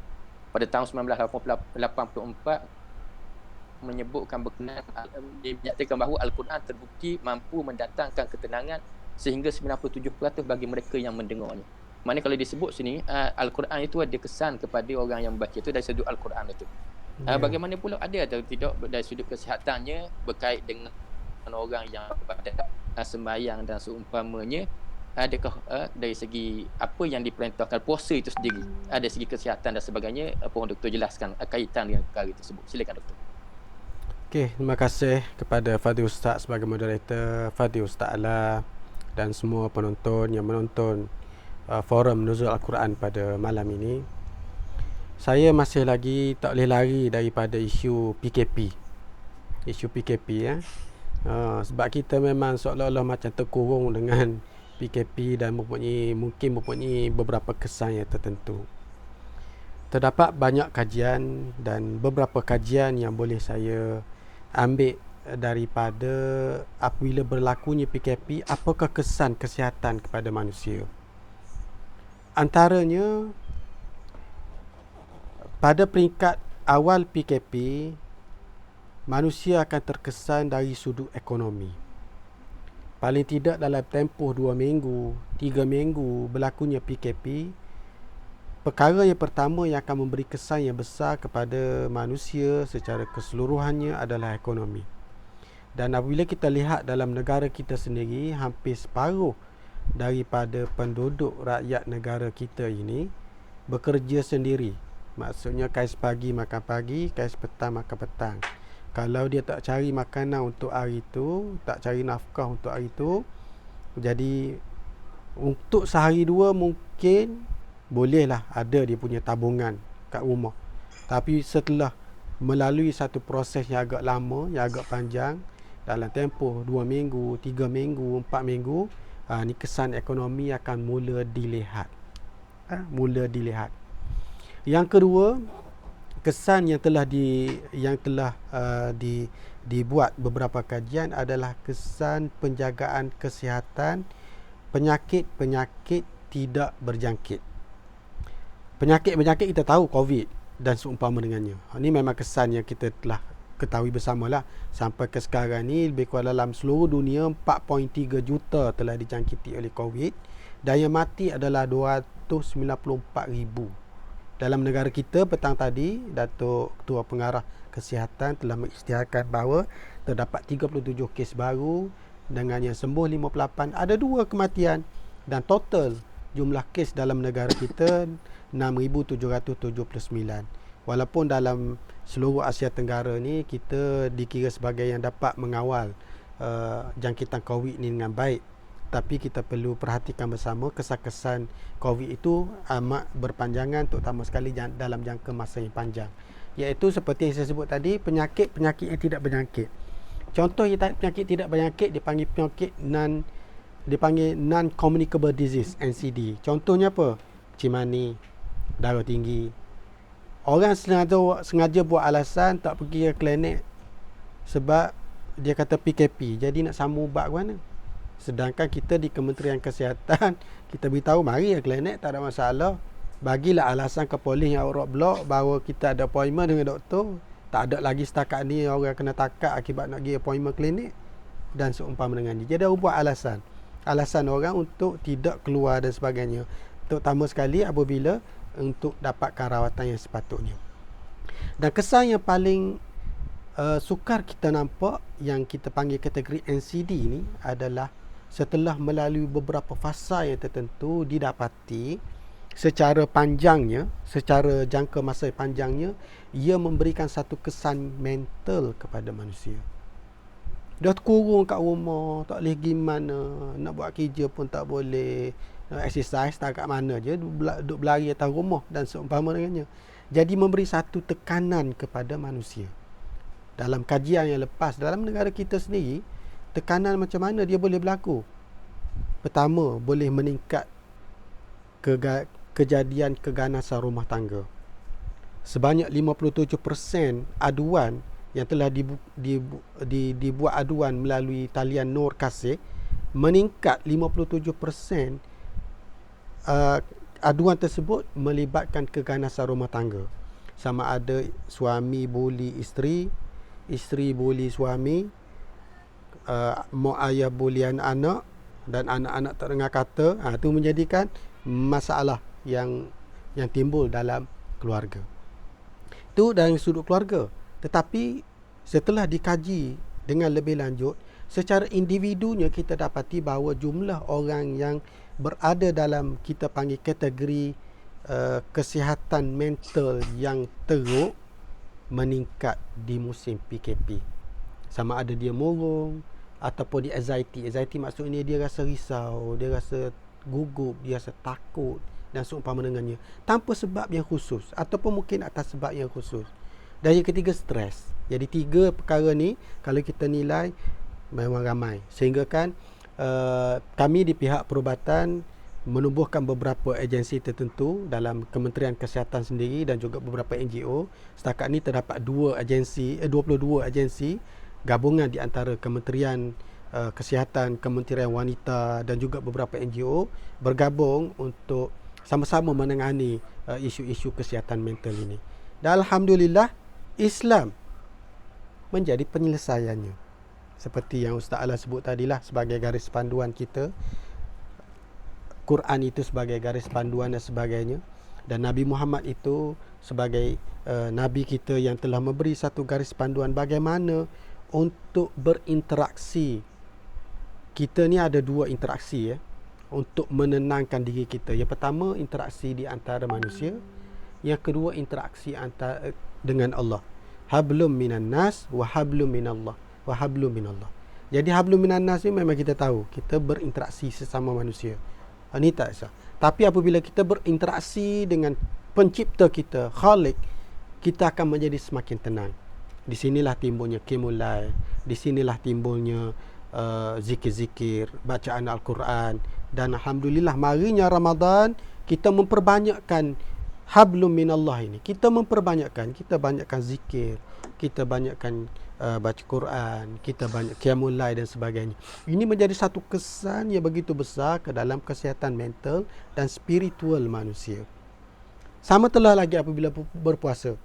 pada tahun 1984, menyebutkan berkenaan, dia menyatakan bahawa Al-Quran terbukti mampu mendatangkan ketenangan sehingga 97% bagi mereka yang mendengarnya. Maknanya kalau disebut sini Al-Quran itu ada kesan kepada orang yang membaca itu dari sudut Al-Quran itu. Bagaimana pula ada atau tidak dari sudut kesihatannya berkait dengan orang yang pada sembahyang dan seumpamanya, adakah dari segi apa yang diperintahkan puasa itu sendiri, ada segi kesihatan dan sebagainya, mohon doktor jelaskan kaitan dengan perkara tersebut. Silakan doktor. Okey, terima kasih kepada Fadil Ustaz sebagai moderator, Fadil Ustaz Ala dan semua penonton yang menonton forum Nuzul Al-Quran pada malam ini. Saya masih lagi tak boleh lari daripada isu PKP. Isu PKP ya. Sebab kita memang seolah-olah macam terkurung dengan PKP dan mungkin mempunyai beberapa kesan yang tertentu. Terdapat banyak kajian dan beberapa kajian yang boleh saya ambil daripada apabila berlakunya PKP, apakah kesan kesihatan kepada manusia. Antaranya, pada peringkat awal PKP, manusia akan terkesan dari sudut ekonomi. Paling tidak dalam tempoh 2 minggu, 3 minggu berlakunya PKP, perkara yang pertama yang akan memberi kesan yang besar kepada manusia secara keseluruhannya adalah ekonomi. Dan apabila kita lihat dalam negara kita sendiri, hampir separuh daripada penduduk rakyat negara kita ini bekerja sendiri. Maksudnya kais pagi makan pagi, kais petang makan petang. Kalau dia tak cari makanan untuk hari itu, tak cari nafkah untuk hari itu, jadi untuk sehari dua mungkin bolehlah ada dia punya tabungan kat rumah. Tapi setelah melalui satu proses yang agak lama, yang agak panjang, dalam tempoh 2 minggu, 3 minggu, 4 minggu, ni kesan ekonomi akan mula dilihat. Mula dilihat. Yang kedua, kesan yang telah dibuat beberapa kajian adalah kesan penjagaan kesihatan penyakit-penyakit tidak berjangkit. Penyakit-penyakit kita tahu COVID dan seumpama dengannya. Ini memang kesan yang kita telah ketahui bersamalah. Sampai ke sekarang ni lebih kurang dalam seluruh dunia 4.3 juta telah dijangkiti oleh COVID dan yang mati adalah 294,000. Dalam negara kita petang tadi, Datuk Ketua Pengarah Kesihatan telah mengisytiharkan bahawa terdapat 37 kes baru dengan yang sembuh 58. Ada 2 kematian dan total jumlah kes dalam negara kita 6,779. Walaupun dalam seluruh Asia Tenggara ni kita dikira sebagai yang dapat mengawal jangkitan COVID ni dengan baik, tapi kita perlu perhatikan bersama kesan-kesan COVID itu amat berpanjangan, terutama sekali dalam jangka masa yang panjang, iaitu seperti yang saya sebut tadi, penyakit-penyakit yang tidak berjangkit. Contoh penyakit tidak berjangkit dipanggil non-communicable disease, NCD. Contohnya apa? Cimani, darah tinggi. Orang sengaja buat alasan tak pergi ke klinik sebab dia kata PKP, jadi nak sambung ubat ke mana? Sedangkan kita di Kementerian Kesihatan, kita beritahu mari ke klinik, tak ada masalah. Bagilah alasan ke polis yang roadblock bahawa kita ada appointment dengan doktor. Tak ada lagi setakat ni orang kena takat akibat nak pergi appointment klinik dan seumpama dengan ni. Jadi dia buat alasan orang untuk tidak keluar dan sebagainya, terutama sekali apabila untuk dapatkan rawatan yang sepatutnya. Dan kesan yang paling sukar kita nampak yang kita panggil kategori NCD ni adalah setelah melalui beberapa fasa yang tertentu, didapati secara panjangnya, secara jangka masa panjangnya, ia memberikan satu kesan mental kepada manusia. Dia terkurung kat rumah, tak boleh pergi mana, nak buat kerja pun tak boleh, exercise tak kat mana je, duduk berlari atas rumah dan seumpama dengannya. Jadi memberi satu tekanan kepada manusia. Dalam kajian yang lepas, dalam negara kita sendiri, tekanan macam mana dia boleh berlaku? Pertama, boleh meningkat kejadian keganasan rumah tangga. Sebanyak 57% aduan yang telah dibuat aduan melalui talian Nur Kasih, meningkat 57%. Aduan tersebut melibatkan keganasan rumah tangga. Sama ada suami buli isteri, isteri buli suami, mak ayah buli anak-anak dan anak-anak tak dengar kata. Itu menjadikan masalah yang timbul dalam keluarga. Itu dari sudut keluarga. Tetapi setelah dikaji dengan lebih lanjut, secara individunya kita dapati bahawa jumlah orang yang berada dalam kita panggil kategori kesihatan mental yang teruk meningkat di musim PKP. Sama ada dia murung ataupun dia anxiety. Anxiety maksudnya dia rasa risau, dia rasa gugup, dia rasa takut dan seumpama dengannya tanpa sebab yang khusus ataupun mungkin atas sebab yang khusus. Dan yang ketiga, stres. Jadi 3 perkara ni kalau kita nilai memang ramai. Sehingga kan kami di pihak perubatan menubuhkan beberapa agensi tertentu dalam Kementerian Kesihatan sendiri dan juga beberapa NGO. Setakat ni terdapat 22 agensi gabungan di antara Kementerian Kesihatan, Kementerian Wanita dan juga beberapa NGO bergabung untuk sama-sama menangani isu-isu kesihatan mental ini. Dan alhamdulillah Islam menjadi penyelesaiannya. Seperti yang Ustaz Ala sebut tadilah sebagai garis panduan kita, Quran itu sebagai garis panduan dan sebagainya, dan Nabi Muhammad itu sebagai Nabi kita yang telah memberi satu garis panduan bagaimana untuk berinteraksi. Kita ni ada 2 interaksi untuk menenangkan diri kita. Yang pertama, interaksi di antara manusia. Yang kedua, interaksi antara dengan Allah. Hablum minan nas wa hablum minallah wa hablum minallah. Jadi hablum minan nas ni memang kita tahu kita berinteraksi sesama manusia. Ini tak sah. Tapi apabila kita berinteraksi dengan pencipta kita, Khalik, kita akan menjadi semakin tenang. Di sinilah timbulnya qiyamul, di sinilah timbulnya zikir-zikir, bacaan Al-Quran, dan alhamdulillah marinya Ramadan kita memperbanyakkan hablum minallah ini. Kita banyakkan zikir, kita banyakkan baca Quran, kita banyak qiyamul lail dan sebagainya. Ini menjadi satu kesan yang begitu besar ke dalam kesihatan mental dan spiritual manusia. Sama telah lagi apabila berpuasa.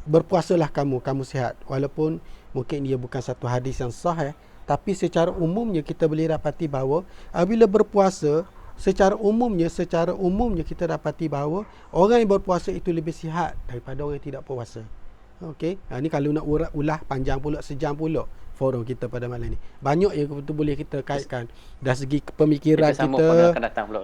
Berpuasalah kamu sihat. Walaupun mungkin ia bukan satu hadis yang sahih, tapi secara umumnya kita boleh dapati bahawa apabila berpuasa, secara umumnya kita dapati bahawa orang yang berpuasa itu lebih sihat daripada orang yang tidak puasa. Okey, ini kalau nak ulah panjang pula, sejam pula forum kita pada malam ni. Banyak yang betul boleh kita kaitkan dari segi pemikiran kita,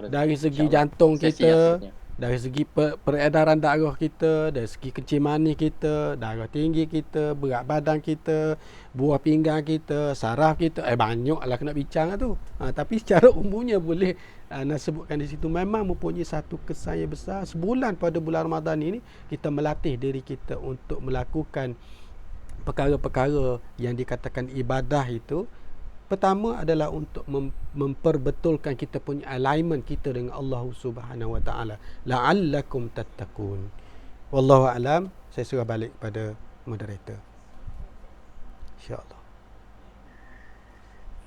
dari segi jantung kita, dari segi peredaran darah kita, dari segi kencing manis kita, darah tinggi kita, berat badan kita, buah pinggang kita, saraf kita, banyaklah kena bincang tu. Tapi secara umumnya boleh nak sebutkan di situ memang mempunyai satu kesan yang besar. Sebulan pada bulan Ramadan ini kita melatih diri kita untuk melakukan perkara-perkara yang dikatakan ibadah itu. Pertama adalah untuk memperbetulkan kita punya alignment kita dengan Allah Subhanahu Wa Taala. La'allakum tattaqun. Wallahu alam. Saya serah balik pada moderator. InsyaAllah.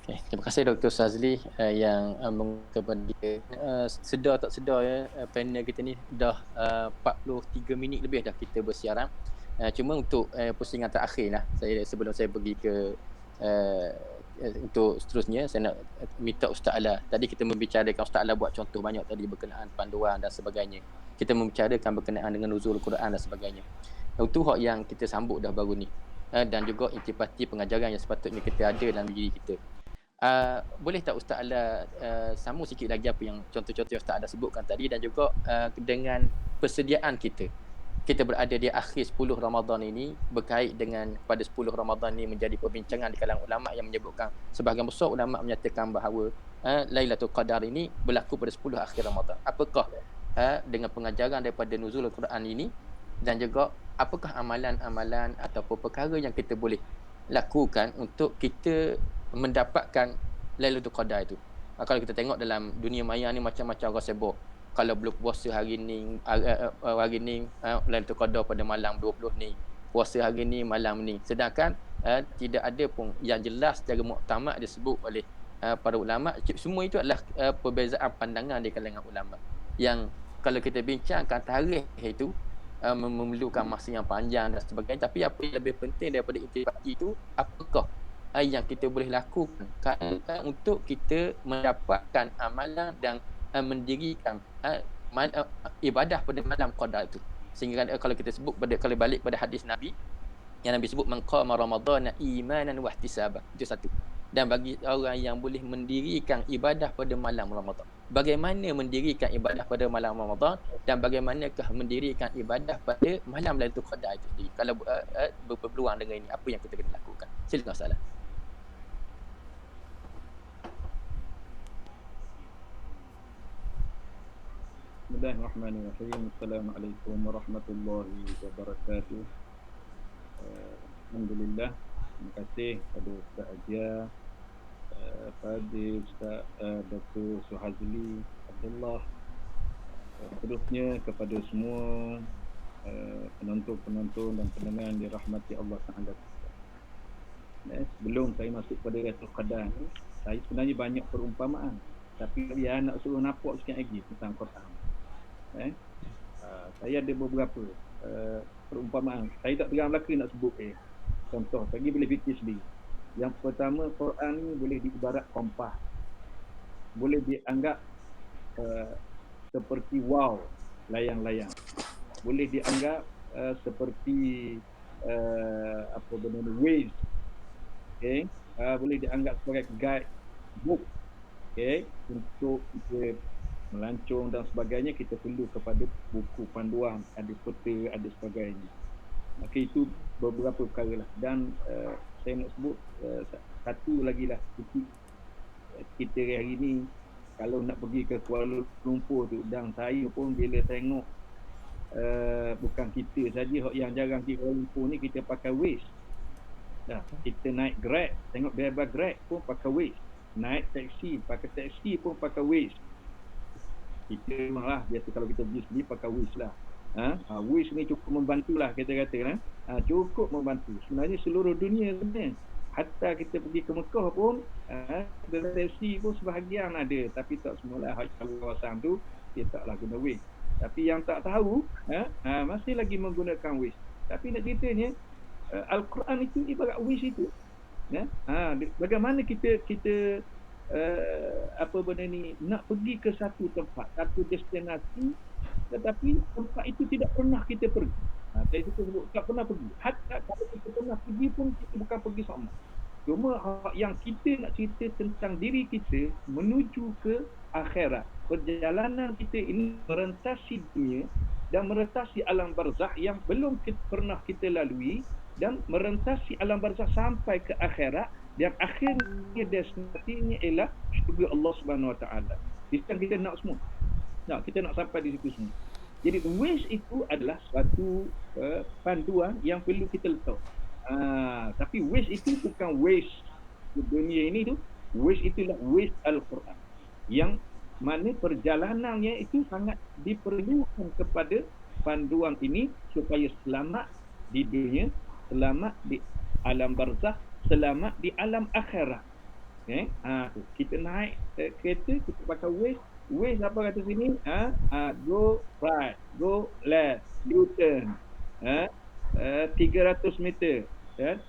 Okay, terima kasih Dr. Sazli yang mengungkapkan dia. Sedar tak sedar panel kita ni dah 43 minit lebih dah kita bersiaran. Cuma untuk pusingan terakhir lah, sebelum saya pergi ke untuk seterusnya, saya nak minta Ustaz Ala. Tadi kita membicarakan, Ustaz Ala buat contoh banyak tadi berkenaan panduan dan sebagainya. Kita membicarakan berkenaan dengan nuzul Quran dan sebagainya. Itu hak yang kita sambut dah baru ni. Dan juga intipati pengajaran yang sepatutnya kita ada dalam diri kita. Boleh tak Ustaz Ala sambung sikit lagi apa yang contoh-contoh yang Ustaz Ala sebutkan tadi, dan juga dengan persediaan kita berada di akhir 10 Ramadan ini, berkait dengan pada 10 Ramadan ini menjadi perbincangan di kalangan ulama yang menyebutkan, sebahagian besar ulama menyatakan bahawa Lailatul Qadar ini berlaku pada 10 akhir Ramadan. Apakah dengan pengajaran daripada nuzul Al-Quran ini, dan juga apakah amalan-amalan ataupun perkara yang kita boleh lakukan untuk kita mendapatkan Lailatul Qadar itu. Kalau kita tengok dalam dunia maya ni macam-macam orang sibuk. Kalau belum puasa hari ni Lailatul Qadar pada malam 20 ni, puasa hari ni malam ni. Sedangkan tidak ada pun yang jelas secara muktamad disebut oleh para ulama. Semua itu adalah perbezaan pandangan di kalangan ulama, yang kalau kita bincangkan tarikh itu memerlukan masa yang panjang dan sebagainya. Tapi apa yang lebih penting daripada intipati itu, apakah yang kita boleh lakukan untuk kita mendapatkan amalan dan mendirikan ibadah pada malam qada itu. Sehingga kalau kita sebut kalau balik pada hadis Nabi yang Nabi sebut man qama ramadhana imanan wa ihtisaban. Itu satu. Dan bagi orang yang boleh mendirikan ibadah pada malam Ramadan. Bagaimana mendirikan ibadah pada malam Ramadan dan bagaimanakah mendirikan ibadah pada malam Lailatul Qadar itu sendiri. Kalau berpeluang dengan ini, apa yang kita kena lakukan? Silakan Ustaz. Bismillahirrahmanirrahim. Assalamualaikum warahmatullahi wabarakatuh. Alhamdulillah. Terima kasih kepada Ustaz Adia, pada Ustaz Dr. Suhazli Abdullah, seterusnya kepada semua penonton-penonton dan pendengar yang dirahmati Allah Taala. Sebelum saya masuk pada Lailatul Qadar ni, saya sebenarnya banyak perumpamaan, tapi dia nak suruh nampak sikit lagi tentang Quran. Saya ada beberapa perumpamaan. Saya tak terang belaka nak sebut contoh, bagi boleh fikir sendiri. Yang pertama, Quran ni boleh diibarat kompas. Boleh dianggap seperti wow, layang-layang. Boleh dianggap seperti apa benda ni, waves. Boleh dianggap sebagai guide book. Untuk kita melancong dan sebagainya, kita perlu kepada buku panduan, ada peta, ada sebagainya. Maka itu beberapa perkara lah. Dan saya nak sebut satu lagi lah, kita hari ni kalau nak pergi ke Kuala Lumpur tu, dan saya pun bila tengok bukan kita saja yang jarang pergi Kuala Lumpur ni, kita pakai Waze. Kita naik Grab, tengok driver Grab pun pakai Waze. Naik taksi, pakai taksi pun pakai Waze. Kita memanglah biasa kalau kita pergi sendiri pakai Waze lah. Waze ni cukup membantulah, kita kata lah. Cukup membantu. Sebenarnya seluruh dunia sebenarnya. Hatta kita pergi ke Mekah pun, taksi pun sebahagian ada, tapi tak semualah. Kawasan tu dia taklah guna Waze. Tapi yang tak tahu masih lagi menggunakan Waze. Tapi nak ceritanya, Al-Quran itu ibarat Waze itu. Bagaimana kita apa benda ni, nak pergi ke satu tempat, satu destinasi, tetapi tempat itu tidak pernah kita pergi. Saya suka sebut tak pernah pergi. Hatta kalau kita pernah pergi pun, kita bukan pergi sama. Cuma yang kita nak cerita tentang diri kita menuju ke akhirat. Perjalanan kita ini merentasi dunia dan merentasi alam barzakh yang belum pernah kita lalui, dan merentasi alam barzakh sampai ke akhirat, dan akhirnya destinasinya ialah syurga Allah Subhanahu Wa Taala. Kita nak semua. Kita nak sampai di situ semua. Jadi Waze itu adalah suatu panduan yang perlu kita letak. Tapi Waze itu bukan Waze dunia ini tu. Waze itulah Waze Al-Quran, yang mana perjalanannya itu sangat diperlukan kepada panduan ini supaya selamat di dunia, selamat di alam barzakh, selamat di alam akhirat. Kita naik kereta, kita pakai Waze. Waze apa kata sini? Go right, go left, U-turn. 300 meter,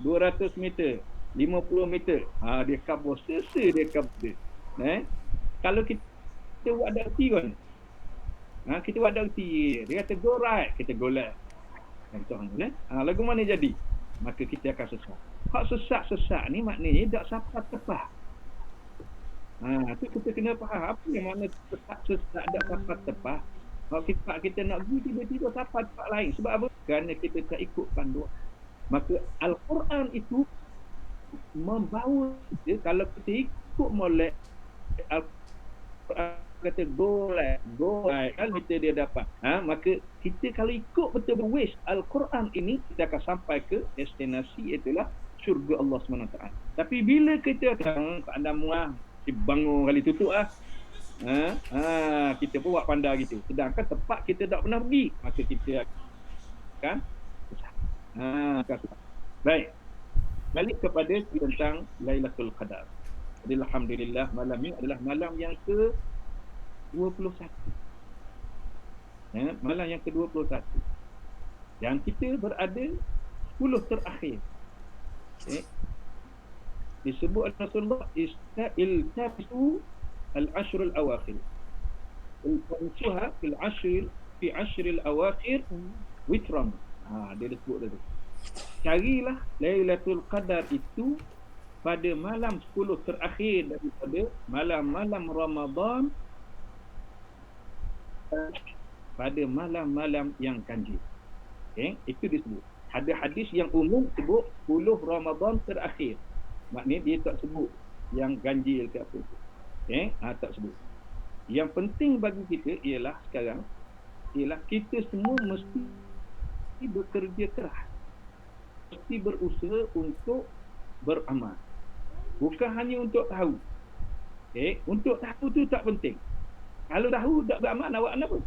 200 meter, 50 meter. Dia cover, dia cover. Kalau kita buat dakti kan, kita buat dakti, dia kata go right, kita go left. Lagu mana jadi? Maka kita akan sesat. Hak sesat-sesat ni maknanya tak sampai tepat. Tu kita kena faham apa yang mana sesat tak sampai tepat. Kalau kita nak pergi, tiba-tiba sampai tempat lain. Sebab apa? Kerana kita tak ikut panduan. Maka Al-Quran itu membawa kita, kalau kita ikut molek Al-Quran kata go right, kan kita dia dapat. Maka kita kalau ikut betul Waze Al-Quran ini, kita akan sampai ke destinasi, itulah syurga Allah SWT. Tapi bila kita anda muah bangun kali tutup kita pun buat pandai gitu, sedangkan tempat kita tak pernah pergi, maka kita akan baik, balik kepada tentang Lailatul Qadar. Jadi alhamdulillah, malam ini adalah malam yang ke-21. Malam yang ke-21. Dan kita berada 10 terakhir. Disebut Rasulullah iltabisu al-ashr al-awakhir. Iltamisuha fi ashr al-awakhir witran. Dia sebut tu. Carilah Lailatul Qadar itu pada malam 10 terakhir daripada malam-malam Ramadan, pada malam-malam yang ganjil. Itu disebut. Ada hadis yang umum sebut 10 Ramadan terakhir. Maknanya dia tak sebut yang ganjil ke apa. Tak sebut. Yang penting bagi kita ialah sekarang kita semua mesti bekerja keras. Mesti berusaha untuk beramal. Bukan hanya untuk tahu. Untuk tahu tu tak penting. Kalau tahu tak beramal, nak buat apa?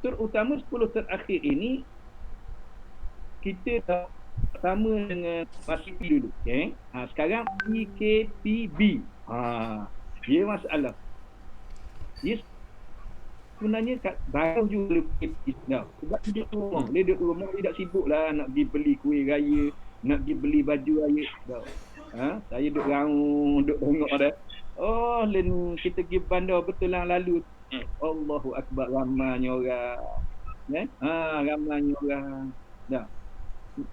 Terutama 10 terakhir ini kita dah sama dengan PKP dulu. Sekarang PKPB. Dia masalah. Dia sebenarnya baru juga sebab dia duduk rumah tidak sibuk lah nak pergi beli kuih raya, nak pergi beli baju raya. Saya duduk raung, duduk tengok dah. Kita pergi bandar betul lah lalu. Allahu Akbar, ramainya orang. Ramainya orang.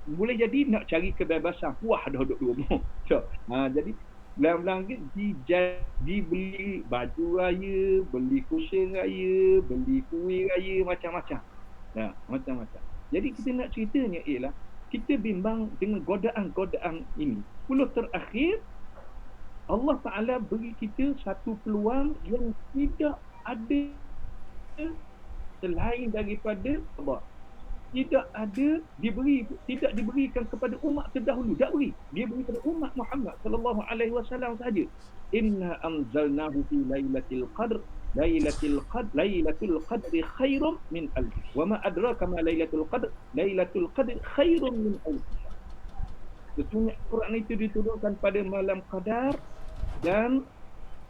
Boleh jadi nak cari kebebasan. Wah, dah duduk rumah. Jadi belang-belang di beli baju raya, beli kursi raya, beli kuih raya, macam-macam. Macam-macam. Jadi kita nak ceritanya ialah kita bimbang dengan godaan-godaan ini. 10 terakhir Allah Ta'ala beri kita satu peluang yang tidak ada selain daripada Allah. Tidak diberikan kepada umat terdahulu. Tak beri. Dia beri kepada umat Muhammad sallallahu alaihi wasallam saja. Inna anzalnahu fi lailatul qadr. Lailatul qadri khairum min alf. Wa ma adraka ma lailatul qadr? Lailatul qadri khairum min alf. Sesungguhnya Quran itu diturunkan pada malam Qadar, dan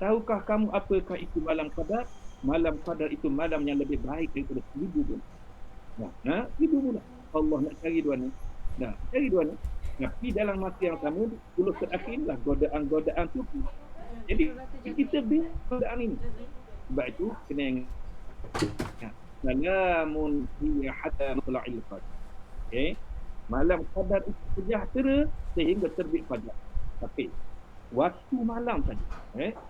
tahukah kamu apakah itu malam Qadar? Malam Qadar itu malam yang lebih baik daripada 1000 bulan. Itu pula Allah nak cari dua ni. Cari dua ni. Tapi dalam masa yang sama 10 terakhir lah godaan-godaan tu. Jadi kita biar godaan ini. Sebab itu kena ingat. Salamun hiya hatta matla'il fajr. Malam Qadar itu sejahtera sehingga terbit fajar. Tapi waktu malam saja.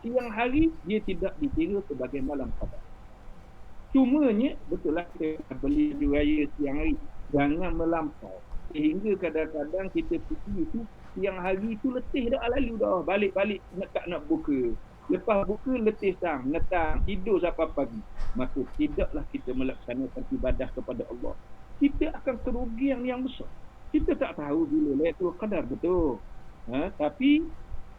Siang hari dia tidak dikira sebagai malam Qadar. Cumanya betul lah kita beli baju raya siang hari, jangan melampau sehingga kadang-kadang kita pergi itu siang hari itu letih dah, lalu dah balik-balik nak buka, lepas buka letih netang tidur sampai pagi. Maka tidaklah kita melaksanakan ibadah kepada Allah. Kita akan kerugian yang besar. Kita tak tahu bila Lailatul Qadar betul. Tapi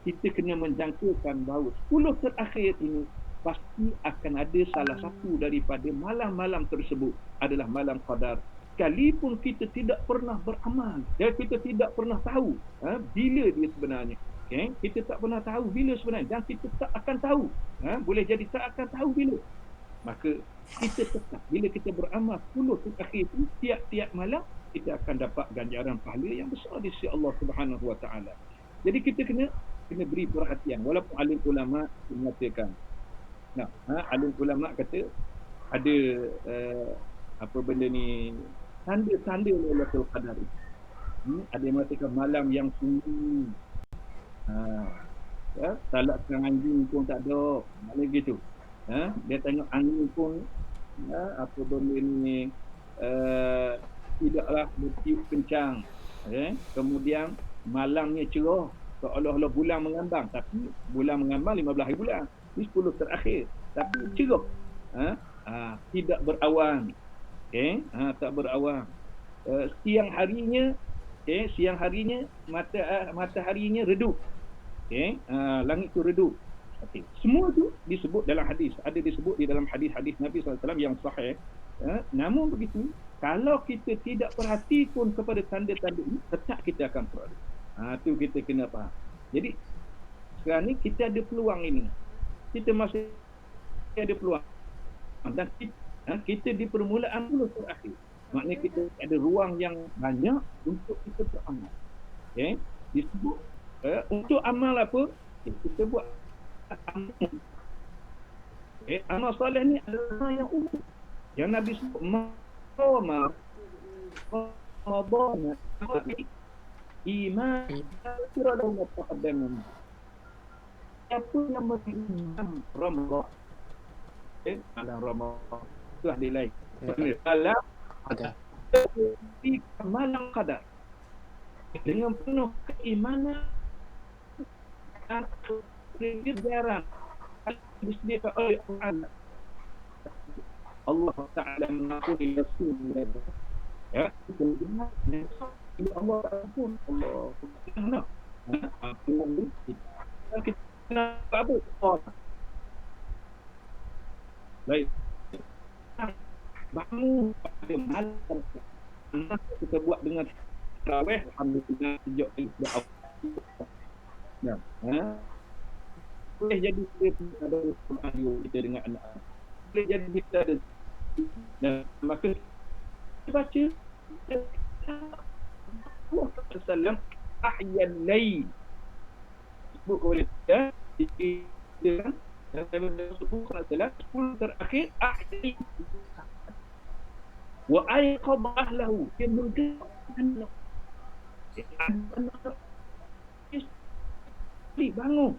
kita kena menjangkakan bahawa 10 terakhir ini pasti akan ada salah satu daripada malam-malam tersebut adalah malam Qadar. Sekalipun kita tidak pernah beramal, dan kita tidak pernah tahu bila dia sebenarnya. Kita tak pernah tahu bila sebenarnya, dan kita tak akan tahu. Boleh jadi tak akan tahu bila. Maka kita tetap, bila kita beramal 10 terakhir itu, tiap-tiap malam kita akan dapat ganjaran pahala yang besar di sisi Allah Subhanahu Wa Taala. Jadi kita kena beri perhatian. Walaupun alim ulama mengatakan, alim ulama kata ada apa benda ni, tanda-tanda Lailatul Qadar itu. Ada yang mengatakan malam yang sunyi. Salatkan anjing pun tak ada. Maknanya gitu. Dia tengok angin pun apa benda ni tidaklah bertiup kencang. Kemudian malamnya cerah, seolah-olah bulan mengambang, tapi bulan mengambang 15 hari bulan. Ini 10 terakhir, tapi cerah. Tidak berawan. Tak berawan. Siang harinya mataharinya redup. Langit tu redup. Semua tu disebut dalam hadis. Ada disebut di dalam hadis-hadis Nabi SAW yang sahih. Namun begitu, kalau kita tidak perhati pun kepada tanda-tanda ini, tetap kita akan perlu. Tu kita kena faham. Jadi sekarang ni kita ada peluang ini. Kita masih ada peluang. Dan kita di permulaan 10 terakhir. Maknanya kita ada ruang yang banyak untuk kita beramal. Disebut Untuk amal apa? Kita buat amal. Amal soleh ni adalah yang umum. Yang Nabi sebut Ramadan iman kira dalam taqaddam. Siapa yang menimam Ramadan? Dalam Ramadan telah dilai. Dalam di malam qadar dengan penuh keimanan dan kebenaran disediakan oleh Allah Ta'ala mengakui Rasulullah. Ya, kemudian Allah Ta'ala pun Allah Ta'ala kita nak apa? Baik. Bangun pada malam kita buat dengan tarawih, alhamdulillah sejak doa. Ya. Boleh jadi kita ada Quran kita dengan anak. Boleh jadi kita ada. Dan maka kita baca Allah Sallam ahyan layl. Sebut kepada kita kan dan 10 terakhir ahyan wa ayqad ahlahu dia menggerakkan bangun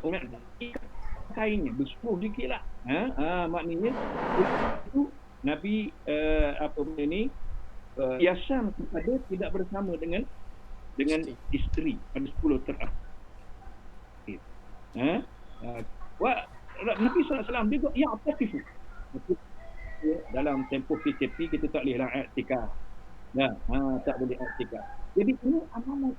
umat kainnya bersuruh dikit lah. Maknanya itu Nabi apa benda ni biasa kepada tidak bersama dengan isteri pada 10 terakhir. Nabi SAW dia kata yang aktif dalam tempoh PCP kita tak boleh lah iktikaf. Tak boleh iktikaf. Jadi ini amalan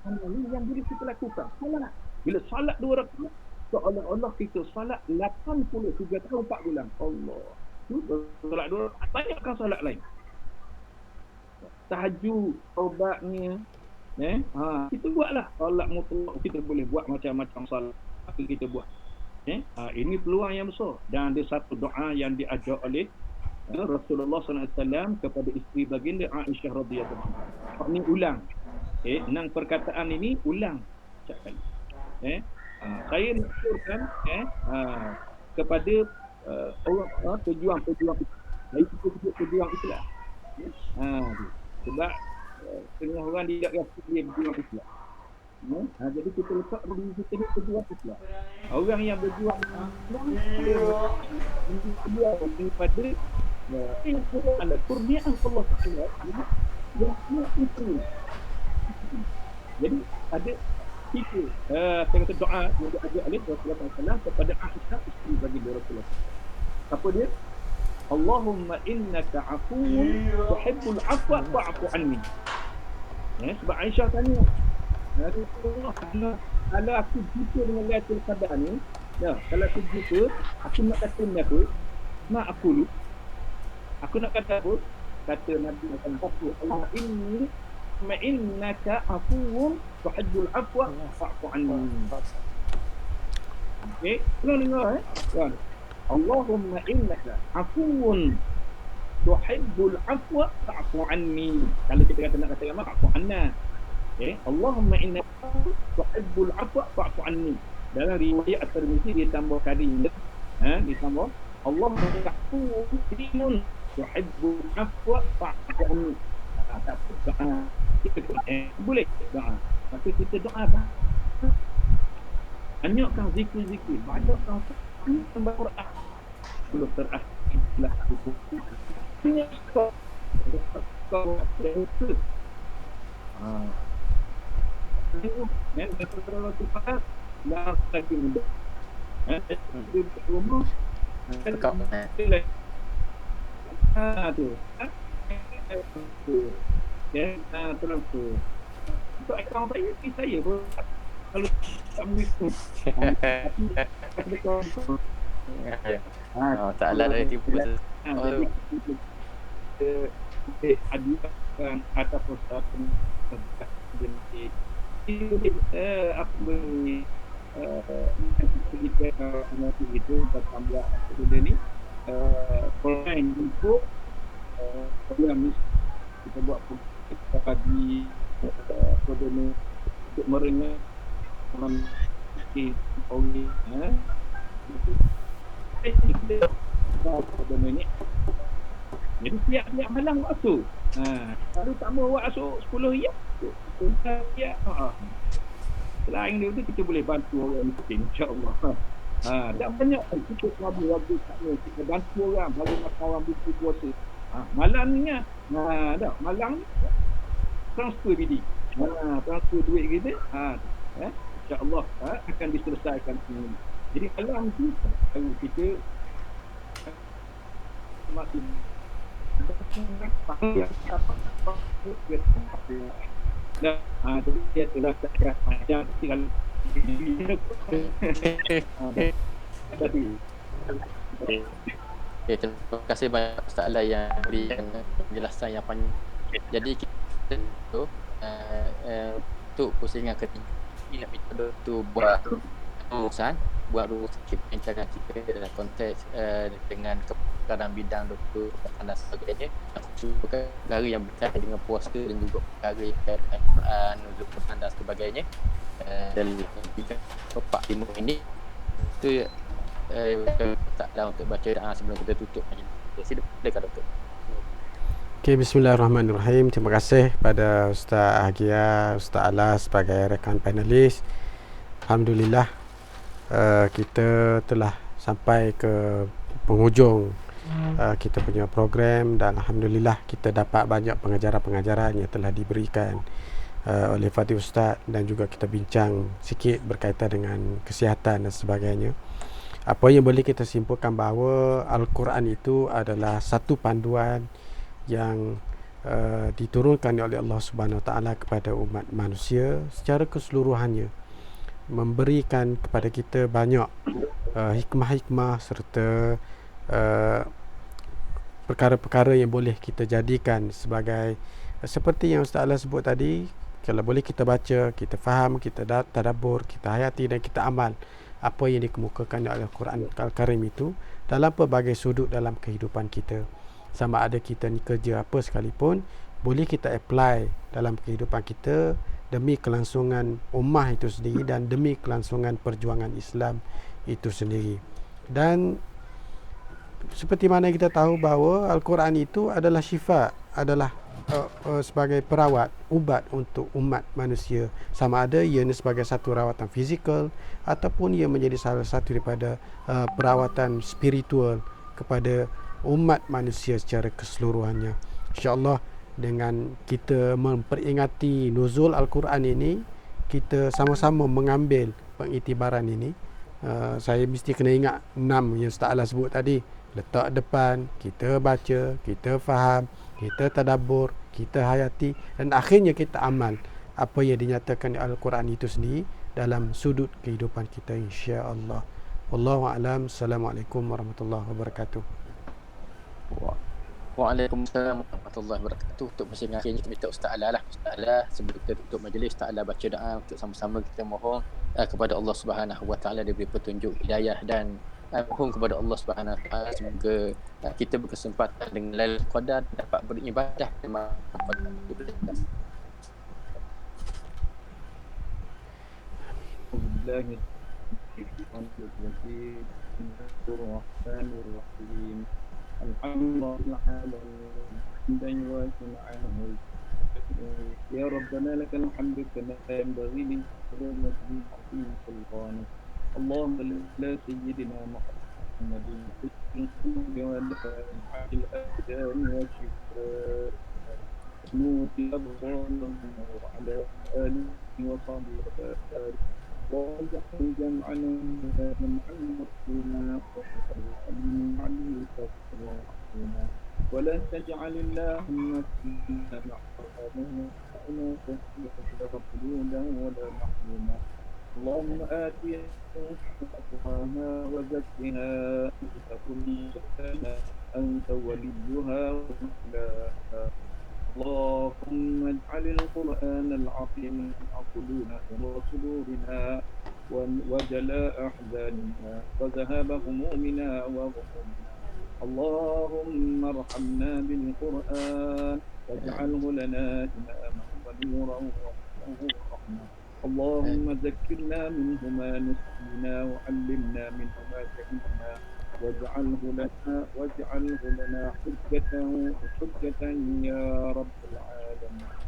yang boleh kita lakukan. Salat. Bila salat 2 rakaat seolah-olah kita salat 83 tahun 4 bulan. Allah. Salat 2 rakaat banyakkan salat lain. Tahajud, taubatnya kita buatlah salat mutlak, kita boleh buat macam-macam salat apa kita buat. Ini peluang yang besar dan ada satu doa yang diajar oleh Rasulullah SAW kepada isteri baginda Aisyah radhiyallahu anha. Ini ulang. 6 perkataan ini ulang setiap kali. Saya mensyurkan kepada orang pejuang-pejuang Islam. Saya pejuang Islam. Sebab setengah orang tidak rasa dia berjuang Islam. Jadi kita letak diri kita ni berjuang Islam. Orang yang berjuang Islam dia daripada kurniaan Allah Ta'ala yang itu. Jadi ada 3 saya kata doa yang diajar oleh Rasulullah SAW kepada Aisyah isteri baginda Rasulullah. Apa dia? Allahumma innaka afuwun tuhibbul afwa fa'fu anni. Sebab Aisyah tanya, Rasulullah, kalau aku jumpa dengan Lailatul Qadar ni, kalau aku jumpa, aku nak kata ni apa? Mak aku lu. Aku nak kata apa? Kata Nabi Allah inni ma innaka afuwun tuhibbul afwa fa'fu anni. Okey, tolong dengar Allahumma innaka afuwun tuhibbul afwa fa'fu anni. Kalau kita kata nak kata apa? Fa'fu anna. Allahumma innaka tuhibbul afwa fa'fu anni. Dalam riwayat At-Tirmizi dia tambah kali dia tambah Allahumma afuwun tuhibbul afwa fa'fu anni. Tak doa boleh doa. Tapi kita doa banyakkan zikir-zikir, banyakkan membaca Quran. Belum terakhirlah itu. Ini kau itu. Dan kalau kita nak lagi mudah. Di rumah Dekat tu. Terus tu. Untuk akaun saya pun kalau tak begitu. Ta'ala dari tipu. Adukan ataupun apa ni kita nanti itu tambah benda ni pemain untuk yang kita buat program pagi perdana untuk merengah orang kita perdana ni. Jadi tiap-tiap malam waktu. Kalau tak mau waktu 10 riyal, tiap selain dia tu kita boleh bantu orang miskin, insya-Allah. Dan banyak kita rabu-rabu sana kita bantu orang bagi makan orang buku puasa. Malam ni malam ni transfer BD. Transfer duit kita. Insya-Allah akan diselesaikan semua. Jadi malam tu kalau kita masih dia telah tak macam kalau terima kasih banyak Ustaz Alai yang berikan penjelasan yang panjang. Jadi kita tu untuk pusingan ketiga nak minta tu buat rumusan perbincangan kita dalam konteks dengan kepakaran bidang doktor dan sebagainya. Perkara yang berkaitan dengan puasa dan juga perkara yang berkaitan dengan Quran, nuzul Quran dan sebagainya. Dan 4-5 minit itu taklah untuk baca doa sebelum kita tutup majlis. Silakan doktor. Okay, bismillahirrahmanirrahim. Terima kasih pada Ustaz Hagia, Ustaz Ala sebagai rakan panelis. Alhamdulillah, kita telah sampai ke penghujung kita punya program dan Alhamdulillah kita dapat banyak pengajaran-pengajaran yang telah diberikan oleh Fatih Ustaz dan juga kita bincang sikit berkaitan dengan kesihatan dan sebagainya. Apa yang boleh kita simpulkan bahawa Al-Quran itu adalah satu panduan yang diturunkan oleh Allah Subhanahu Wa Taala kepada umat manusia secara keseluruhannya, memberikan kepada kita banyak hikmah-hikmah serta perkara-perkara yang boleh kita jadikan sebagai seperti yang Ustaz Allah sebut tadi. Kalau boleh kita baca, kita faham, kita tadabbur, kita hayati dan kita amal apa yang dikemukakan oleh Al-Quran Al-Karim itu dalam pelbagai sudut dalam kehidupan kita. Sama ada kita ni kerja apa sekalipun, boleh kita apply dalam kehidupan kita demi kelangsungan ummah itu sendiri dan demi kelangsungan perjuangan Islam itu sendiri. Dan seperti mana kita tahu bahawa Al-Quran itu adalah syifa, adalah sebagai perawat, ubat untuk umat manusia, sama ada ia sebagai satu rawatan fizikal ataupun ia menjadi salah satu daripada perawatan spiritual kepada umat manusia secara keseluruhannya. InsyaAllah dengan kita memperingati nuzul Al-Quran ini, kita sama-sama mengambil pengiktibaran ini. Saya mesti kena ingat 6 yang Ustaz Allah sebut tadi. Letak depan, kita baca, kita faham, kita tadabbur, kita hayati dan akhirnya kita amal apa yang dinyatakan di Al-Quran itu sendiri dalam sudut kehidupan kita, insya-Allah. Wallahu a'lam. Assalamualaikum warahmatullahi wabarakatuh. Waalaikumsalam warahmatullahi wabarakatuh. Untuk musim akhirnya kita minta Ustaz Ala lah. Ustaz Ala sebelum kita tutup majlis, Ustaz Ala baca doa untuk sama-sama kita mohon kepada Allah Subhanahu Wa Taala diberi petunjuk hidayah dan mohon kepada Allah Subhanahu Wa Taala semoga kita berkesempatan dengan Lailatul Qadar dapat beribadah pada Ya Rabbana lakal hamdu kama yanbaghi li jalali sultanik. Allahumma la sayyidina Muhammadin wa al-adhan wa shifaa nuti abdallah wa ala alihi wa sahbihi وَجَعَلْ جَمْعَنَا جَمْعًا مَرْحُومًا وَخَلِيلًا عَلِيكَ وَرَحْمًا وَلَا تَجْعَلِ اللَّهُمَّ فِينَا مَحْرُومًا وَلَا مَقْبُولًا وَلَا مَحْرُومًا اللهم آتِيَ تقواها وزكها أنت كلها أنت وليها ومولاها اللهم اجعل القرآن العظيم عقلنا وصدورنا وجلاء أحزاننا وذهاب همومنا وغمومنا اللهم ارحمنا بالقرآن واجعله لنا إماما ونورا وهدى ورحمة. اللهم ذكرنا منه ما نسينا وعلمنا منه ما جهلنا واجعله لنا حجة يا رب العالمين.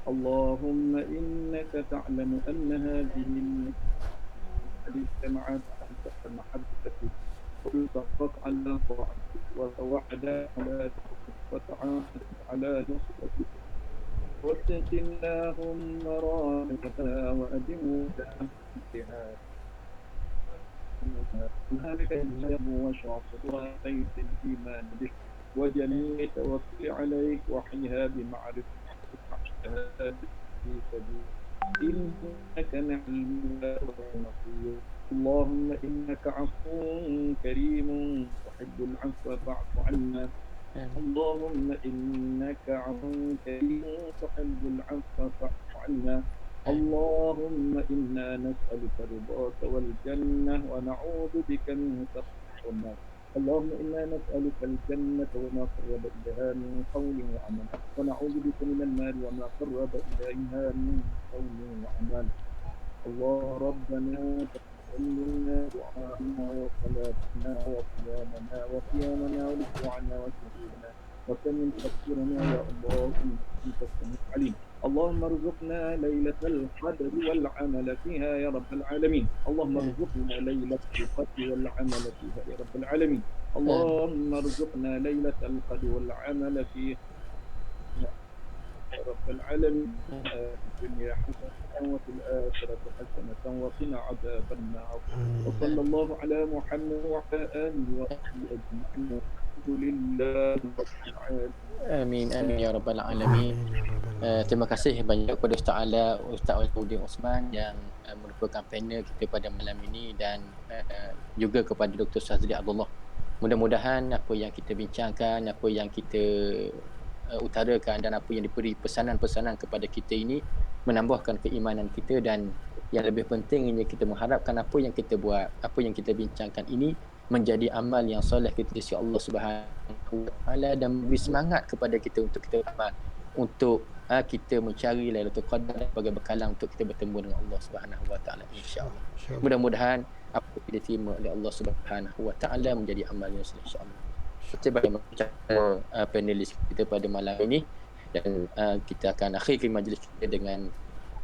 اللهم إنك تعلم أن هذه قد اجتمعت على محبتك والتقت على طاعتك وتوحدت على ذكرك وتعاهدت على نصرتك واتق اللهم راحتنا وأدمنا انتهاء هذا الهم وشعص وخير الإيمان بك وجميع توكل عليك وحيها بمعرفتك والشهادة في سبيلك إنك نعم المولى والنصير. اللهم إنك عفو كريم تحب العفو فاعف عنا. اللهم إنك عفو كريم تحب العفو فاعف عنا. اللهم إنا نسألك رضاك والجنة ونعوذ بك من سخطك والنار. اللهم إنا نسألك الجنة وما قرب إليها من قول وعمل ونعوذ بك من النار وما قرب إليها من قول وعمل. الله ربنا تقبل منا دعاءنا وصلاتنا وصيامنا وركوعنا وسجودنا وسلم تكبيرنا يا الله انك السميع العليم. اللهم ارزقنا ليلة القدر والعمل فيها يا رب العالمين. اللهم ارزقنا ليلة القدر والعمل فيها يا رب العالمين. اللهم ارزقنا ليلة القدر والعمل فيها يا رب العالمين. في الدنيا حسنة وفي الآخرة حسنة وقنا عذاب النار. وصلى الله على محمد وعلى آله وصحبه أجمعين. الحمد لله رب العالمين. Amin amin ya rabbal alamin. Amin ya rabbal alamin. Terima kasih banyak kepada Ustaz Ala, Ustaz Alauddin Osman yang merupakan panel kita pada malam ini dan juga kepada Dr. Syazli Abdullah. Mudah-mudahan apa yang kita bincangkan, apa yang kita utarakan dan apa yang diberi pesanan-pesanan kepada kita ini menambahkan keimanan kita, dan yang lebih pentingnya kita mengharapkan apa yang kita buat, apa yang kita bincangkan ini menjadi amal yang soleh kita di sisi Allah Subhanahu Wa Taala dan memberi semangat kepada kita untuk kita amal, untuk kita mencari Lailatul Qadar sebagai bekalan untuk kita bertemu dengan Allah Subhanahu Wa Taala insya-Allah. Mudah-mudahan apa yang diterima oleh Allah Subhanahu Wa Taala menjadi amal yang soleh insya-Allah. Kita baca panelis kita pada malam ini, dan kita akan akhiri majlis kita dengan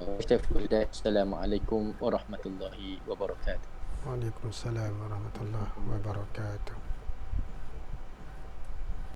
Assalamualaikum warahmatullahi wabarakatuh. Waalaikumsalam warahmatullahi wabarakatuh.